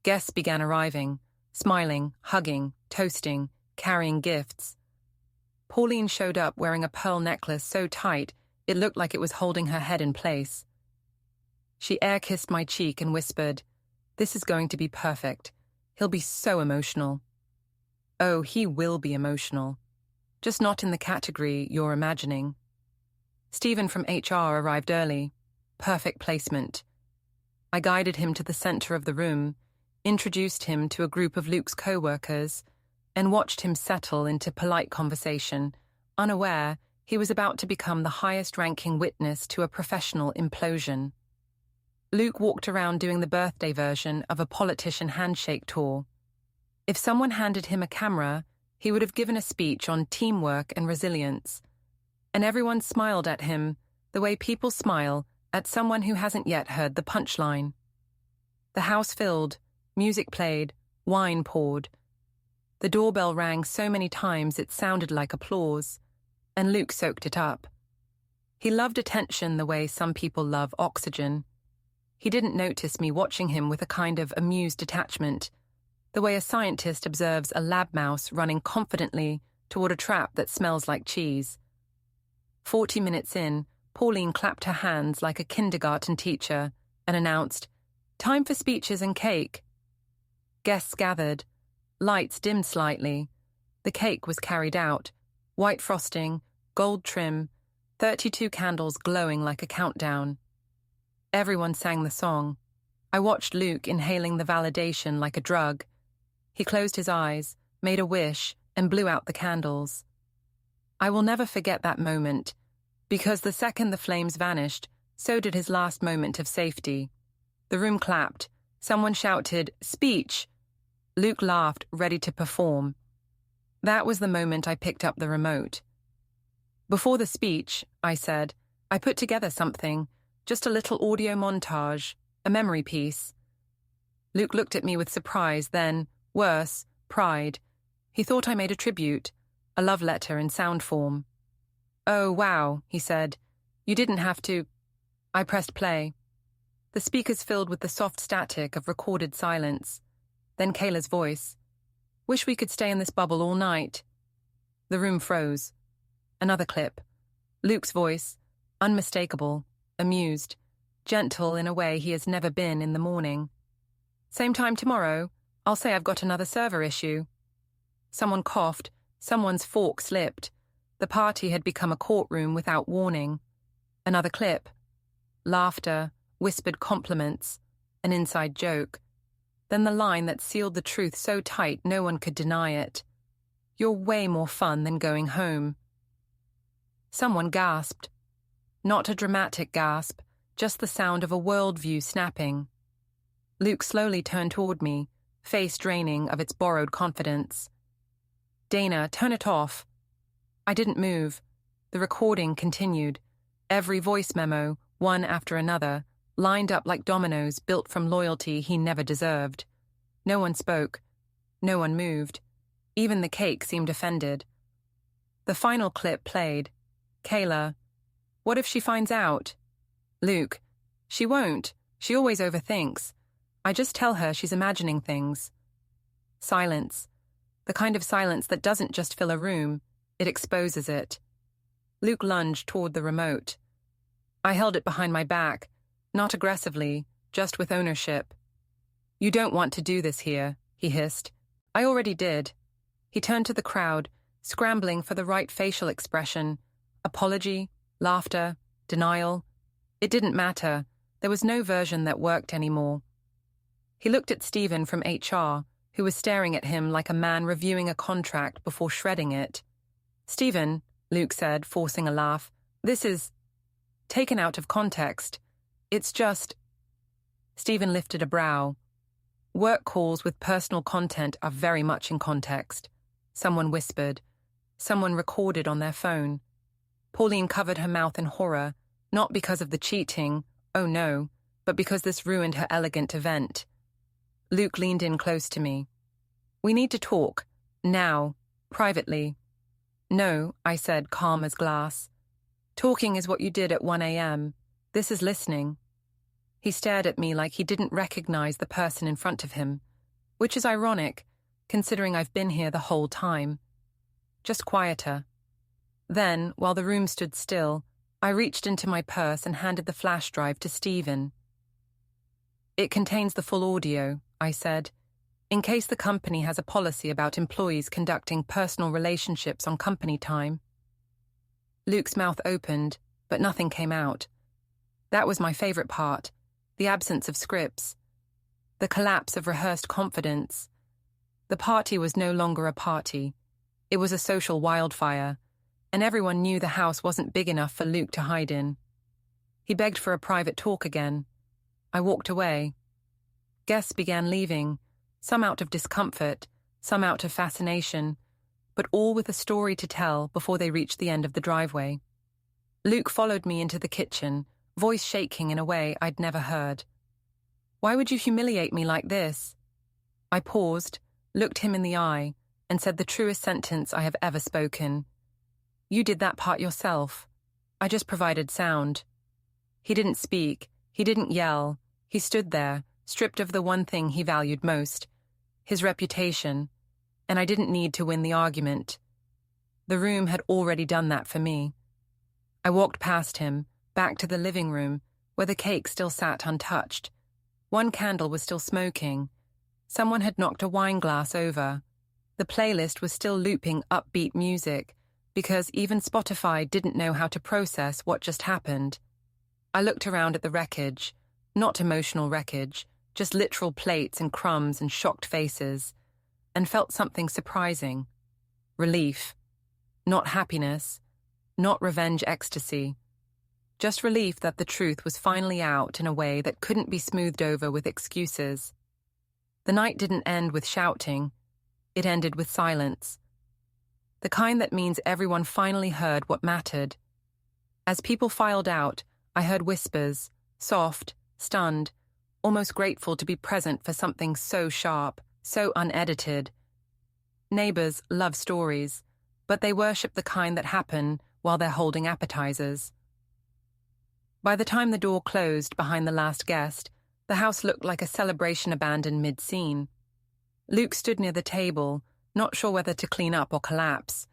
[SPEAKER 1] Guests began arriving, smiling, hugging, toasting, carrying gifts. Pauline showed up wearing a pearl necklace so tight it looked like it was holding her head in place. She air-kissed my cheek and whispered, "This is going to be perfect. He'll be so emotional." Oh, he will be emotional. Just not in the category you're imagining. Stephen from HR arrived early. Perfect placement. I guided him to the center of the room, introduced him to a group of Luke's co-workers, and watched him settle into polite conversation, unaware he was about to become the highest-ranking witness to a professional implosion. Luke walked around doing the birthday version of a politician handshake tour. If someone handed him a camera, he would have given a speech on teamwork and resilience. And everyone smiled at him the way people smile at someone who hasn't yet heard the punchline. The house filled, music played, wine poured. The doorbell rang so many times it sounded like applause, and Luke soaked it up. He loved attention the way some people love oxygen. He didn't notice me watching him with a kind of amused detachment, the way a scientist observes a lab mouse running confidently toward a trap that smells like cheese. 40 minutes in, Pauline clapped her hands like a kindergarten teacher and announced, "Time for speeches and cake." Guests gathered. Lights dimmed slightly. The cake was carried out. White frosting, gold trim, 32 candles glowing like a countdown. Everyone sang the song. I watched Luke inhaling the validation like a drug. He closed his eyes, made a wish, and blew out the candles. I will never forget that moment, because the second the flames vanished, so did his last moment of safety. The room clapped. Someone shouted, "Speech!" Luke laughed, ready to perform. That was the moment I picked up the remote. "Before the speech," I said, "I put together something, just a little audio montage, a memory piece." Luke looked at me with surprise, then, worse, pride. He thought I made a tribute, a love letter in sound form. "Oh, wow," he said. "You didn't have to." I pressed play. The speakers filled with the soft static of recorded silence. Then Kayla's voice. "Wish we could stay in this bubble all night." The room froze. Another clip. Luke's voice, unmistakable, amused, gentle in a way he has never been in the morning. "Same time tomorrow, I'll say I've got another server issue." Someone coughed, someone's fork slipped. The party had become a courtroom without warning. Another clip. Laughter, whispered compliments, an inside joke. Then the line that sealed the truth so tight no one could deny it. "You're way more fun than going home." Someone gasped. Not a dramatic gasp, just the sound of a worldview snapping. Luke slowly turned toward me, face draining of its borrowed confidence. "Dana, turn it off." I didn't move. The recording continued. Every voice memo, one after another, lined up like dominoes built from loyalty he never deserved. No one spoke. No one moved. Even the cake seemed offended. The final clip played. Kayla. "What if she finds out?" Luke. "She won't. She always overthinks. I just tell her she's imagining things. Silence. The kind of silence that doesn't just fill a room, it exposes it. Luke lunged toward the remote. I held it behind my back, not aggressively, just with ownership. "You don't want to do this here," he hissed. I already did. He turned to the crowd, scrambling for the right facial expression. Apology, laughter, denial. It didn't matter. There was no version that worked anymore. He looked at Stephen from HR, who was staring at him like a man reviewing a contract before shredding it. "Stephen," Luke said, forcing a laugh, "this is taken out of context. It's just—" Stephen lifted a brow. "Work calls with personal content are very much in context," someone whispered. Someone recorded on their phone. Pauline covered her mouth in horror, not because of the cheating, oh no, but because this ruined her elegant event. Luke leaned in close to me. "We need to talk. Now. Privately." "No," I said, calm as glass. "Talking is what you did at 1 a.m. This is listening." He stared at me like he didn't recognize the person in front of him, which is ironic, considering I've been here the whole time. Just quieter. Then, while the room stood still, I reached into my purse and handed the flash drive to Stephen. "It contains the full audio," I said, "in case the company has a policy about employees conducting personal relationships on company time." Luke's mouth opened, but nothing came out. That was my favorite part, the absence of scripts, the collapse of rehearsed confidence. The party was no longer a party. It was a social wildfire, and everyone knew the house wasn't big enough for Luke to hide in. He begged for a private talk again. I walked away. Guests began leaving, some out of discomfort, some out of fascination, but all with a story to tell before they reached the end of the driveway. Luke followed me into the kitchen, voice shaking in a way I'd never heard. "Why would you humiliate me like this?" I paused, looked him in the eye, and said the truest sentence I have ever spoken. "You did that part yourself. I just provided sound." He didn't speak, he didn't yell. He stood there, stripped of the one thing he valued most, his reputation, and I didn't need to win the argument. The room had already done that for me. I walked past him, back to the living room, where the cake still sat untouched. One candle was still smoking. Someone had knocked a wine glass over. The playlist was still looping upbeat music, because even Spotify didn't know how to process what just happened. I looked around at the wreckage, not emotional wreckage, just literal plates and crumbs and shocked faces, and felt something surprising. Relief. Not happiness. Not revenge ecstasy. Just relief that the truth was finally out in a way that couldn't be smoothed over with excuses. The night didn't end with shouting. It ended with silence. The kind that means everyone finally heard what mattered. As people filed out, I heard whispers, soft, stunned, almost grateful to be present for something so sharp, so unedited. Neighbors love stories, but they worship the kind that happen while they're holding appetizers. By the time the door closed behind the last guest, the house looked like a celebration abandoned mid-scene. Luke stood near the table, not sure whether to clean up or collapse.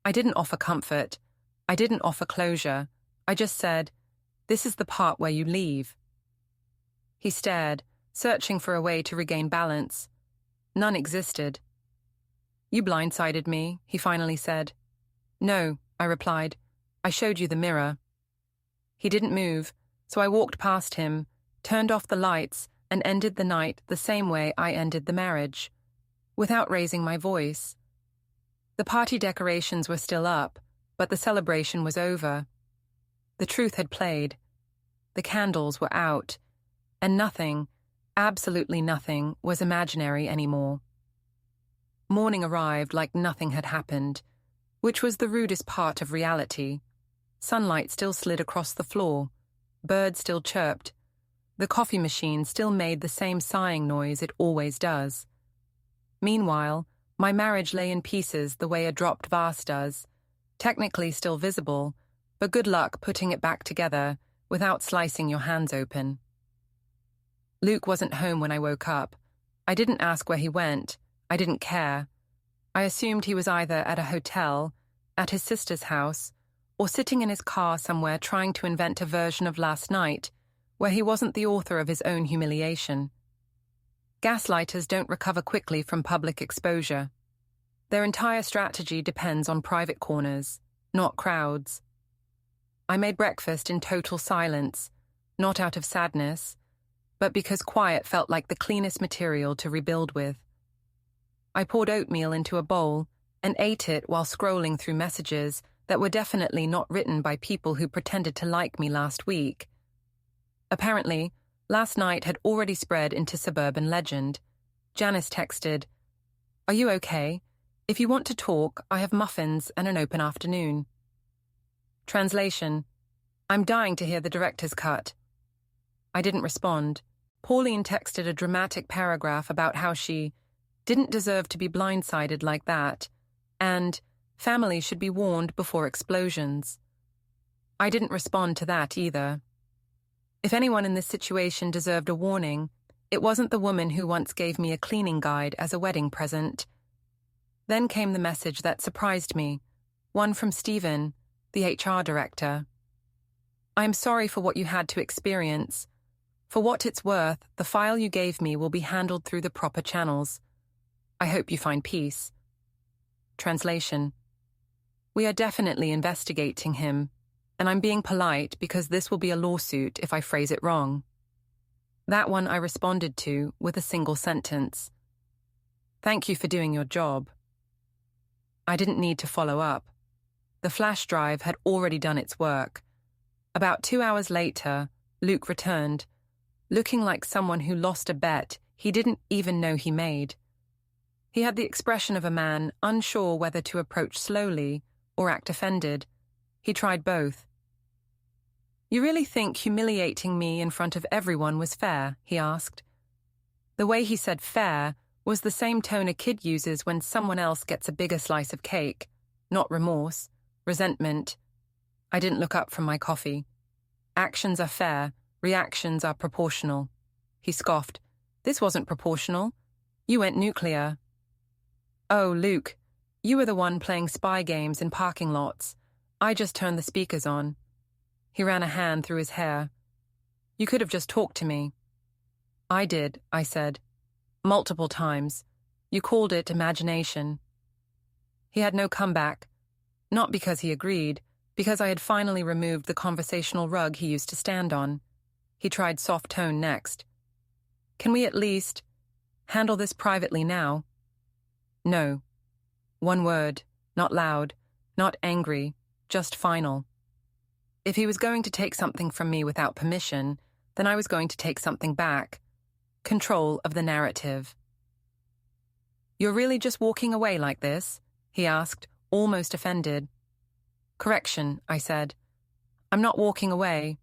[SPEAKER 1] I didn't offer comfort. I didn't offer closure. I just said, "This is the part where you leave." He stared, searching for a way to regain balance. None existed. "You blindsided me," he finally said. "No," I replied. "I showed you the mirror." He didn't move, so I walked past him, turned off the lights, and ended the night the same way I ended the marriage, without raising my voice. The party decorations were still up, but the celebration was over. The truth had played. The candles were out, and nothing, absolutely nothing, was imaginary anymore. Morning arrived like nothing had happened, which was the rudest part of reality. Sunlight still slid across the floor. Birds still chirped. The coffee machine still made the same sighing noise it always does. Meanwhile, my marriage lay in pieces the way a dropped vase does, technically still visible, but good luck putting it back together without slicing your hands open. Luke wasn't home when I woke up. I didn't ask where he went. I didn't care. I assumed he was either at a hotel, at his sister's house, or sitting in his car somewhere trying to invent a version of last night where he wasn't the author of his own humiliation. Gaslighters don't recover quickly from public exposure. Their entire strategy depends on private corners, not crowds. I made breakfast in total silence, not out of sadness, but because quiet felt like the cleanest material to rebuild with. I poured oatmeal into a bowl and ate it while scrolling through messages that were definitely not written by people who pretended to like me last week. Apparently, last night had already spread into suburban legend. Janice texted, "Are you okay? If you want to talk, I have muffins and an open afternoon." Translation: I'm dying to hear the director's cut. I didn't respond. Pauline texted a dramatic paragraph about how she didn't deserve to be blindsided like that, and families should be warned before explosions. I didn't respond to that either. If anyone in this situation deserved a warning, it wasn't the woman who once gave me a cleaning guide as a wedding present. Then came the message that surprised me, one from Stephen, the HR director. "I am sorry for what you had to experience. For what it's worth, the file you gave me will be handled through the proper channels. I hope you find peace." Translation: We are definitely investigating him, and I'm being polite because this will be a lawsuit if I phrase it wrong. That one I responded to with a single sentence. "Thank you for doing your job." I didn't need to follow up. The flash drive had already done its work. About 2 hours later, Luke returned, looking like someone who lost a bet he didn't even know he made. He had the expression of a man unsure whether to approach slowly or act offended. He tried both. "You really think humiliating me in front of everyone was fair?" he asked. The way he said fair was the same tone a kid uses when someone else gets a bigger slice of cake, not remorse, resentment. I didn't look up from my coffee. Actions are fair, reactions are proportional. He scoffed. "This wasn't proportional. You went nuclear." "Oh, Luke, you were the one playing spy games in parking lots. I just turned the speakers on." He ran a hand through his hair. "You could have just talked to me." "I did," I said. "Multiple times. You called it imagination." He had no comeback. Not because he agreed, because I had finally removed the conversational rug he used to stand on. He tried soft tone next. "Can we at least handle this privately now?" "No." One word, not loud, not angry, just final. If he was going to take something from me without permission, then I was going to take something back. Control of the narrative. "You're really just walking away like this?" he asked, almost offended. "Correction," I said. "I'm not walking away.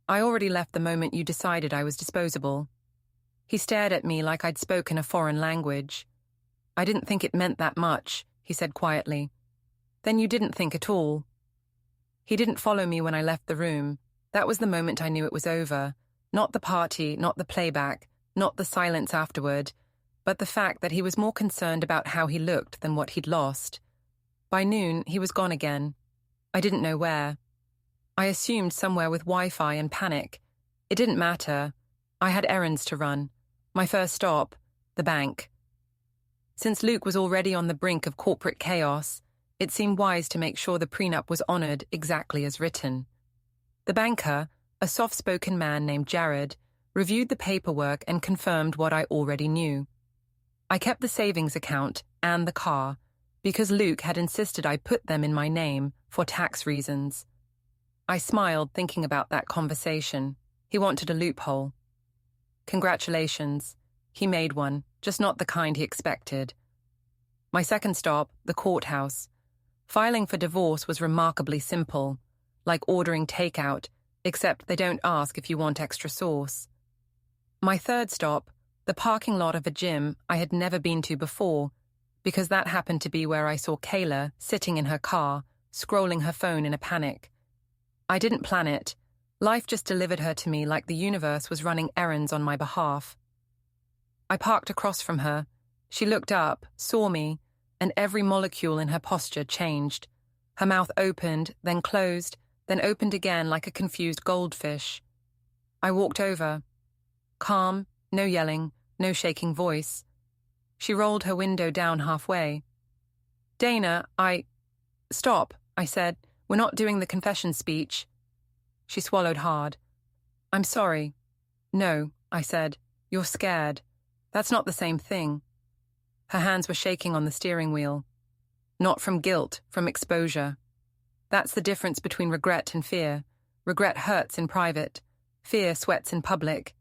[SPEAKER 1] I already left the moment you decided I was disposable." He stared at me like I'd spoken a foreign language. "I didn't think it meant that much," he said quietly. "Then you didn't think at all." He didn't follow me when I left the room. That was the moment I knew it was over. Not the party, not the playback, not the silence afterward, but the fact that he was more concerned about how he looked than what he'd lost. By noon, he was gone again. I didn't know where. I assumed somewhere with Wi-Fi and panic. It didn't matter. I had errands to run. My first stop, the bank. Since Luke was already on the brink of corporate chaos, it seemed wise to make sure the prenup was honored exactly as written. The banker, a soft-spoken man named Jared, reviewed the paperwork and confirmed what I already knew. I kept the savings account and the car, because Luke had insisted I put them in my name for tax reasons. I smiled thinking about that conversation. He wanted a loophole. Congratulations. He made one, just not the kind he expected. My second stop, the courthouse. Filing for divorce was remarkably simple, like ordering takeout, except they don't ask if you want extra sauce. My third stop, the parking lot of a gym I had never been to before, because that happened to be where I saw Kayla sitting in her car, scrolling her phone in a panic. I didn't plan it. Life just delivered her to me like the universe was running errands on my behalf. I parked across from her. She looked up, saw me, and every molecule in her posture changed. Her mouth opened, then closed, then opened again like a confused goldfish. I walked over. Calm, no yelling, no shaking voice. She rolled her window down halfway. "Dana, Stop," I said. "We're not doing the confession speech." She swallowed hard. "I'm sorry." "No," I said. "You're scared. That's not the same thing." Her hands were shaking on the steering wheel. "Not from guilt, from exposure. That's the difference between regret and fear. Regret hurts in private. Fear sweats in public."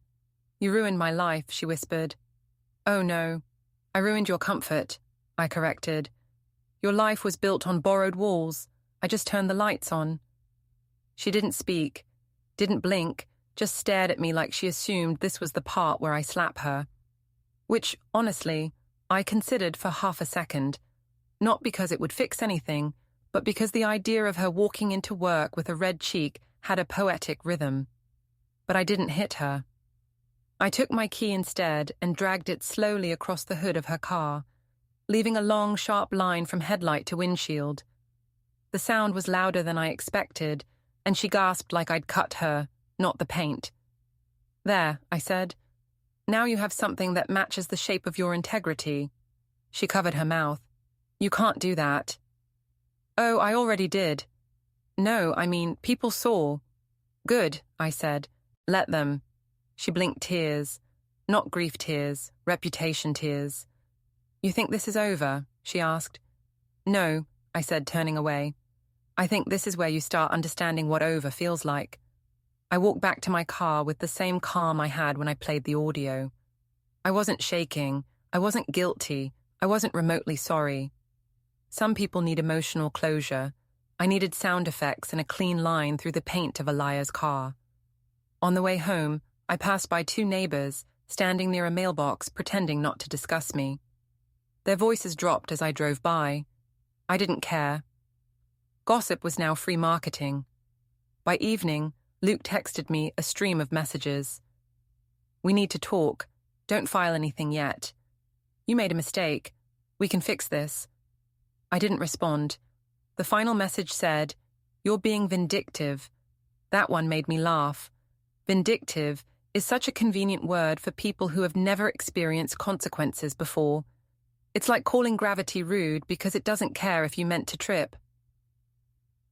[SPEAKER 1] "You ruined my life," she whispered. "Oh no. I ruined your comfort," I corrected. "Your life was built on borrowed walls. I just turned the lights on." She didn't speak, didn't blink, just stared at me like she assumed this was the part where I slap her. Which, honestly, I considered for half a second. Not because it would fix anything, but because the idea of her walking into work with a red cheek had a poetic rhythm. But I didn't hit her. I took my key instead and dragged it slowly across the hood of her car, leaving a long, sharp line from headlight to windshield. The sound was louder than I expected, and she gasped like I'd cut her, not the paint. "There," I said. "Now you have something that matches the shape of your integrity." She covered her mouth. "You can't do that." "Oh, I already did." "No, I mean, people saw." "Good," I said. "Let them." She blinked tears. Not grief tears, reputation tears. "You think this is over?" she asked. "No," I said, turning away. "I think this is where you start understanding what over feels like." I walked back to my car with the same calm I had when I played the audio. I wasn't shaking. I wasn't guilty. I wasn't remotely sorry. Some people need emotional closure. I needed sound effects and a clean line through the paint of a liar's car. On the way home, I passed by two neighbors, standing near a mailbox, pretending not to discuss me. Their voices dropped as I drove by. I didn't care. Gossip was now free marketing. By evening, Luke texted me a stream of messages. "We need to talk. Don't file anything yet. You made a mistake. We can fix this." I didn't respond. The final message said, "You're being vindictive." That one made me laugh. Vindictive is such a convenient word for people who have never experienced consequences before. It's like calling gravity rude because it doesn't care if you meant to trip.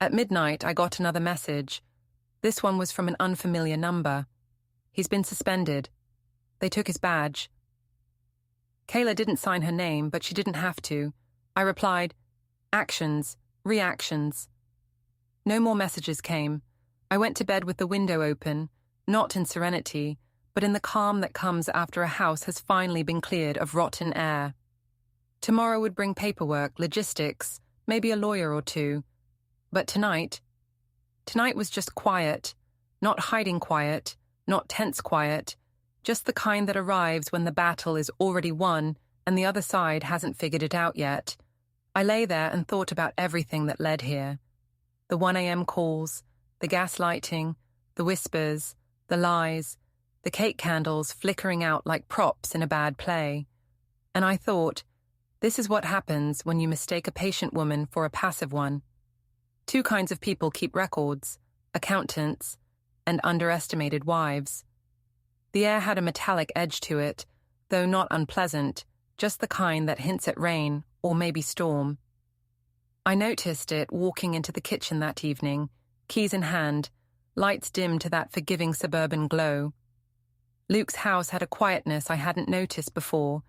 [SPEAKER 1] At midnight, I got another message. This one was from an unfamiliar number. "He's been suspended." They took his badge. Kayla didn't sign her name, but she didn't have to. I replied, "Actions, reactions." No more messages came. I went to bed with the window open, not in serenity, but in the calm that comes after a house has finally been cleared of rotten air. Tomorrow would bring paperwork, logistics, maybe a lawyer or two. But tonight was just quiet, not hiding quiet, not tense quiet, just the kind that arrives when the battle is already won and the other side hasn't figured it out yet. I lay there and thought about everything that led here. The 1 a.m. calls, the gaslighting, the whispers, the lies, the cake candles flickering out like props in a bad play. And I thought, this is what happens when you mistake a patient woman for a passive one. Two kinds of people keep records, accountants and underestimated wives. The air had a metallic edge to it, though not unpleasant, just the kind that hints at rain or maybe storm. I noticed it walking into the kitchen that evening, keys in hand, lights dim to that forgiving suburban glow. Luke's house had a quietness I hadn't noticed before,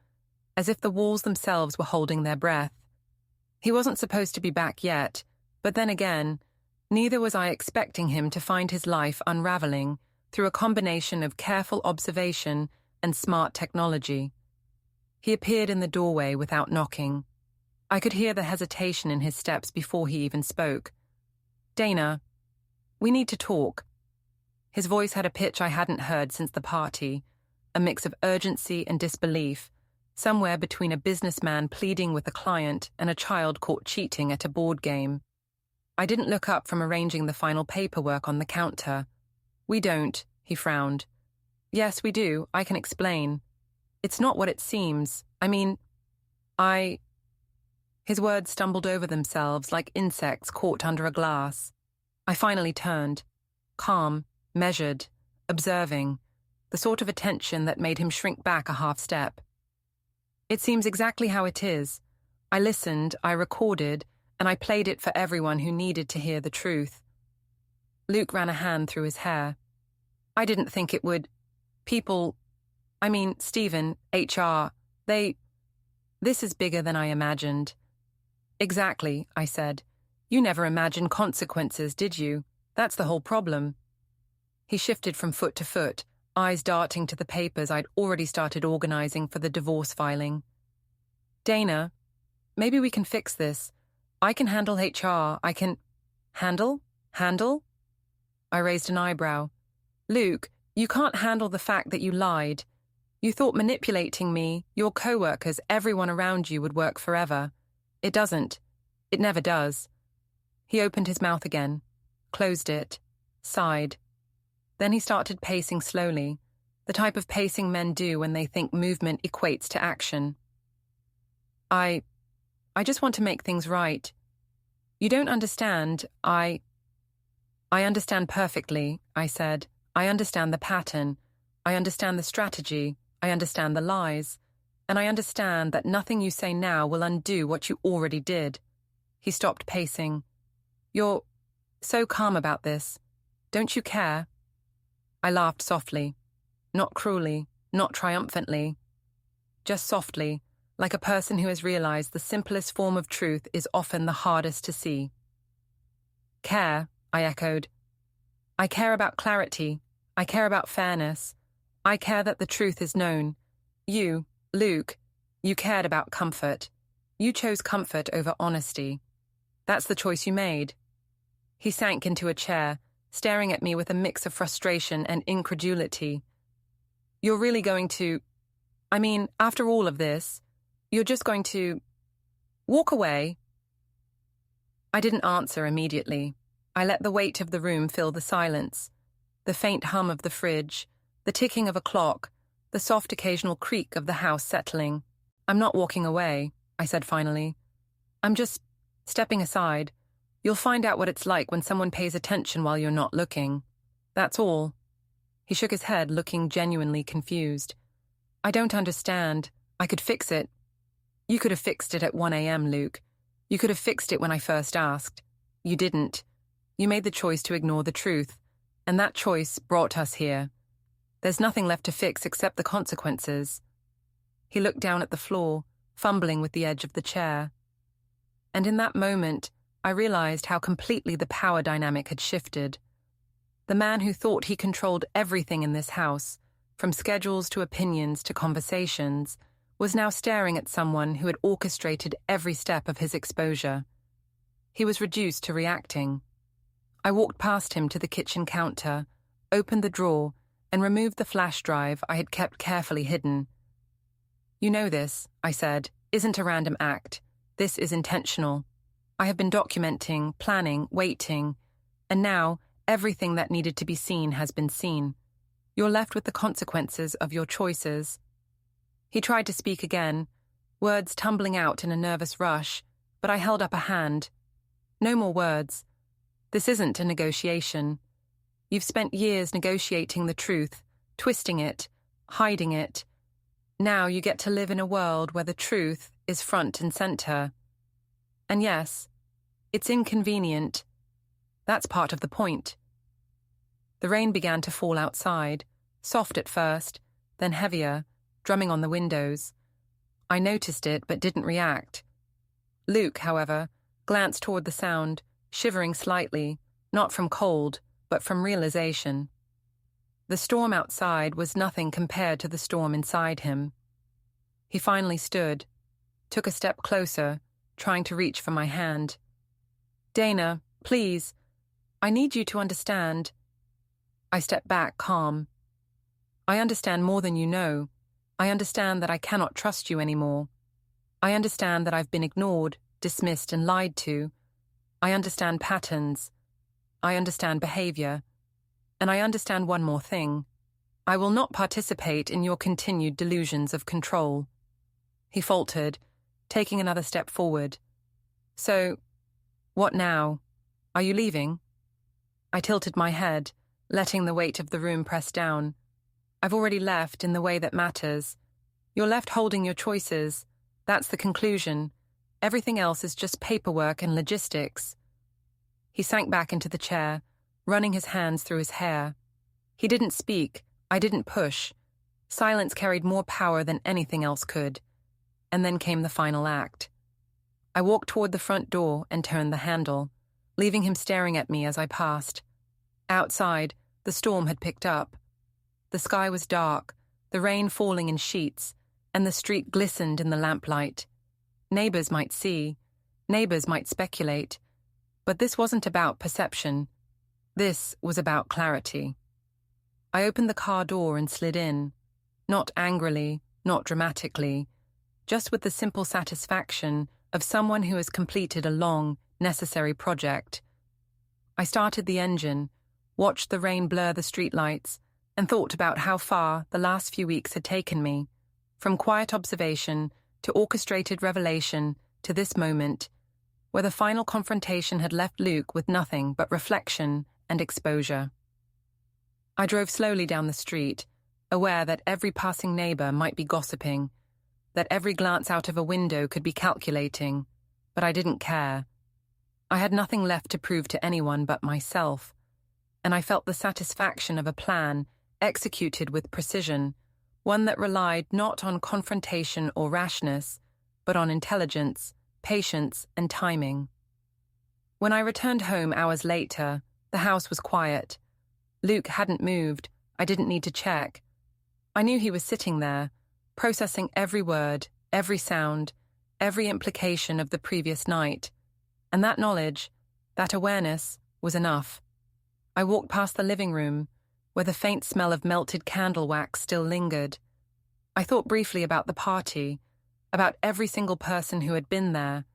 [SPEAKER 1] as if the walls themselves were holding their breath. He wasn't supposed to be back yet, but then again, neither was I expecting him to find his life unraveling through a combination of careful observation and smart technology. He appeared in the doorway without knocking. I could hear the hesitation in his steps before he even spoke. "Dana, we need to talk." His voice had a pitch I hadn't heard since the party, a mix of urgency and disbelief, somewhere between a businessman pleading with a client and a child caught cheating at a board game. I didn't look up from arranging the final paperwork on the counter. We don't, he frowned. Yes, we do. I can explain. It's not what it seems. I mean, His words stumbled over themselves like insects caught under a glass. I finally turned. Calm, measured, observing, the sort of attention that made him shrink back a half step. It seems exactly how it is. I listened, I recorded, and I played it for everyone who needed to hear the truth. Luke ran a hand through his hair. I didn't think it would. Stephen, HR, this is bigger than I imagined. Exactly, I said. You never imagined consequences, did you? That's the whole problem. He shifted from foot to foot, eyes darting to the papers I'd already started organizing for the divorce filing. Dana, maybe we can fix this. I can handle HR. I can... Handle? I raised an eyebrow. Luke, you can't handle the fact that you lied. You thought manipulating me, your co-workers, everyone around you would work forever. It doesn't. It never does. He opened his mouth again, closed it, sighed. Then he started pacing slowly, the type of pacing men do when they think movement equates to action. I just want to make things right. You don't understand. I understand perfectly, I said. I understand the pattern. I understand the strategy. I understand the lies. And I understand that nothing you say now will undo what you already did. He stopped pacing. You're so calm about this. Don't you care? I laughed softly. Not cruelly, not triumphantly. Just softly, like a person who has realized the simplest form of truth is often the hardest to see. Care, I echoed. I care about clarity. I care about fairness. I care that the truth is known. You, Luke, you cared about comfort. You chose comfort over honesty. That's the choice you made. He sank into a chair, staring at me with a mix of frustration and incredulity. You're really going to... after all of this, you're just going to... walk away? I didn't answer immediately. I let the weight of the room fill the silence. The faint hum of the fridge, the ticking of a clock, the soft occasional creak of the house settling. I'm not walking away, I said finally. I'm just stepping aside. You'll find out what it's like when someone pays attention while you're not looking. That's all. He shook his head, looking genuinely confused. I don't understand. I could fix it. You could have fixed it at 1 a.m., Luke. You could have fixed it when I first asked. You didn't. You made the choice to ignore the truth, and that choice brought us here. There's nothing left to fix except the consequences. He looked down at the floor, fumbling with the edge of the chair. And in that moment, I realized how completely the power dynamic had shifted. The man who thought he controlled everything in this house, from schedules to opinions to conversations, was now staring at someone who had orchestrated every step of his exposure. He was reduced to reacting. I walked past him to the kitchen counter, opened the drawer, and removed the flash drive I had kept carefully hidden. You know this, I said, isn't a random act. This is intentional. I have been documenting, planning, waiting, and now everything that needed to be seen has been seen. You're left with the consequences of your choices. He tried to speak again, words tumbling out in a nervous rush, but I held up a hand. No more words. This isn't a negotiation. You've spent years negotiating the truth, twisting it, hiding it. Now you get to live in a world where the truth is front and center. And yes, it's inconvenient. That's part of the point. The rain began to fall outside, soft at first, then heavier, drumming on the windows. I noticed it but didn't react. Luke, however, glanced toward the sound, shivering slightly, not from cold, but from realization. The storm outside was nothing compared to the storm inside him. He finally stood, took a step closer, trying to reach for my hand. Dana, please, I need you to understand. I stepped back, calm. I understand more than you know. I understand that I cannot trust you anymore. I understand that I've been ignored, dismissed, and lied to. I understand patterns. I understand behavior. And I understand one more thing. I will not participate in your continued delusions of control." He faltered, taking another step forward. "So, what now? Are you leaving?" I tilted my head, letting the weight of the room press down. "I've already left in the way that matters. You're left holding your choices. That's the conclusion. Everything else is just paperwork and logistics." He sank back into the chair, running his hands through his hair. He didn't speak. I didn't push. Silence carried more power than anything else could. And then came the final act. I walked toward the front door and turned the handle, leaving him staring at me as I passed. Outside, the storm had picked up. The sky was dark, the rain falling in sheets, and the street glistened in the lamplight. Neighbors might see, neighbors might speculate, but this wasn't about perception. This was about clarity. I opened the car door and slid in, not angrily, not dramatically, just with the simple satisfaction of someone who has completed a long, necessary project. I started the engine, watched the rain blur the streetlights, and thought about how far the last few weeks had taken me, from quiet observation to orchestrated revelation to this moment, where the final confrontation had left Luke with nothing but reflection and exposure. I drove slowly down the street, aware that every passing neighbor might be gossiping, that every glance out of a window could be calculating, but I didn't care. I had nothing left to prove to anyone but myself, and I felt the satisfaction of a plan executed with precision, one that relied not on confrontation or rashness, but on intelligence, patience, and timing. When I returned home hours later, the house was quiet. Luke hadn't moved. I didn't need to check. I knew he was sitting there, processing every word, every sound, every implication of the previous night. And that knowledge, that awareness, was enough. I walked past the living room, where the faint smell of melted candle wax still lingered. I thought briefly about the party, about every single person who had been there,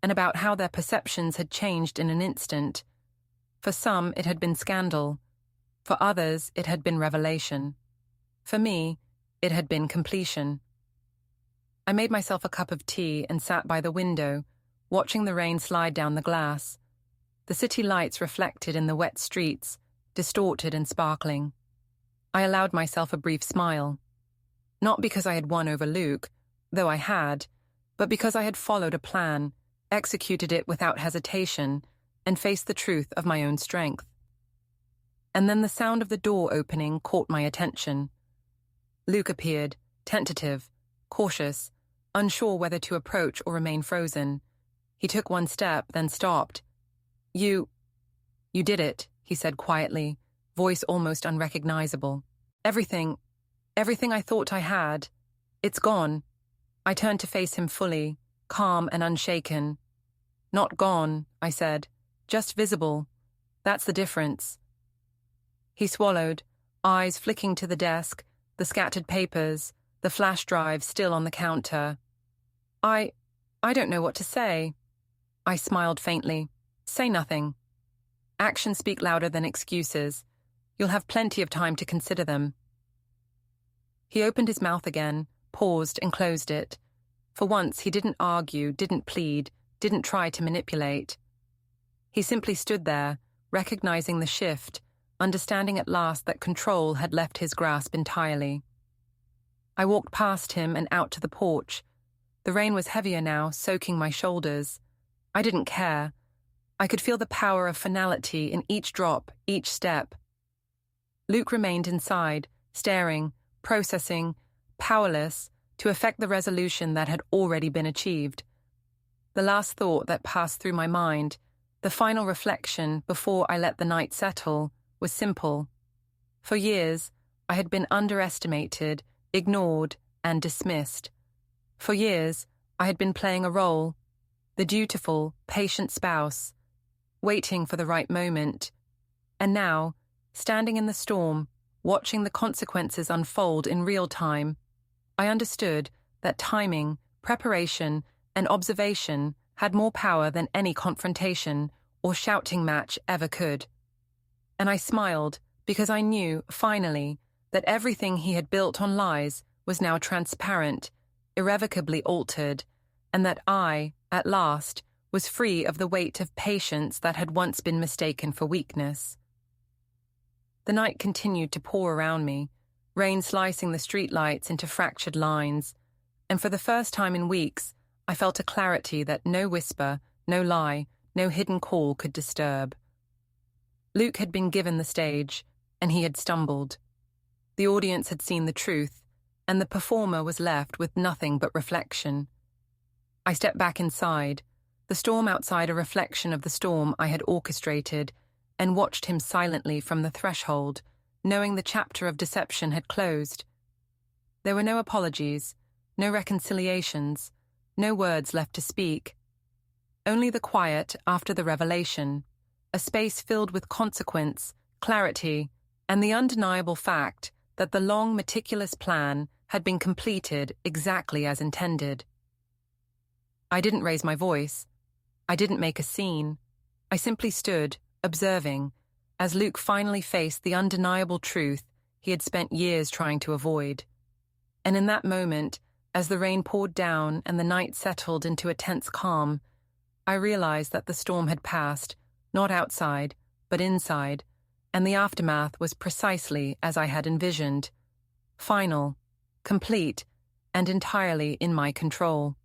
[SPEAKER 1] and about how their perceptions had changed in an instant. For some, it had been scandal. For others, it had been revelation. For me, it had been completion. I made myself a cup of tea and sat by the window, watching the rain slide down the glass. The city lights reflected in the wet streets, distorted and sparkling. I allowed myself a brief smile. Not because I had won over Luke, though I had, but because I had followed a plan, executed it without hesitation, and faced the truth of my own strength. And then the sound of the door opening caught my attention. Luke appeared, tentative, cautious, unsure whether to approach or remain frozen. He took one step, then stopped. You did it," he said quietly, voice almost unrecognizable. Everything I thought I had, it's gone." I turned to face him fully, calm and unshaken. "Not gone," I said, "just visible. That's the difference." He swallowed, eyes flicking to the desk, the scattered papers, the flash drive still on the counter. I don't know what to say." I smiled faintly. "Say nothing. Actions speak louder than excuses. You'll have plenty of time to consider them." He opened his mouth again, paused and closed it. For once, he didn't argue, didn't plead, didn't try to manipulate. He simply stood there, recognizing the shift, understanding at last that control had left his grasp entirely. I walked past him and out to the porch. The rain was heavier now, soaking my shoulders. I didn't care. I could feel the power of finality in each drop, each step. Luke remained inside, staring, processing, powerless to effect the resolution that had already been achieved. The last thought that passed through my mind, the final reflection before I let the night settle, was simple. For years, I had been underestimated, ignored, and dismissed. For years, I had been playing a role, the dutiful, patient spouse, waiting for the right moment. And now, standing in the storm, watching the consequences unfold in real time, I understood that timing, preparation, and observation had more power than any confrontation or shouting match ever could. And I smiled, because I knew, finally, that everything he had built on lies was now transparent, irrevocably altered, and that I, at last, was free of the weight of patience that had once been mistaken for weakness. The night continued to pour around me, rain slicing the streetlights into fractured lines, and for the first time in weeks, I felt a clarity that no whisper, no lie, no hidden call could disturb. Luke had been given the stage, and he had stumbled. The audience had seen the truth, and the performer was left with nothing but reflection. I stepped back inside, the storm outside a reflection of the storm I had orchestrated, and watched him silently from the threshold, knowing the chapter of deception had closed. There were no apologies, no reconciliations, no words left to speak. Only the quiet after the revelation, a space filled with consequence, clarity, and the undeniable fact that the long, meticulous plan had been completed exactly as intended. I didn't raise my voice. I didn't make a scene. I simply stood, observing, as Luke finally faced the undeniable truth he had spent years trying to avoid. And in that moment, as the rain poured down and the night settled into a tense calm, I realized that the storm had passed, not outside, but inside, and the aftermath was precisely as I had envisioned. Final, complete, and entirely in my control.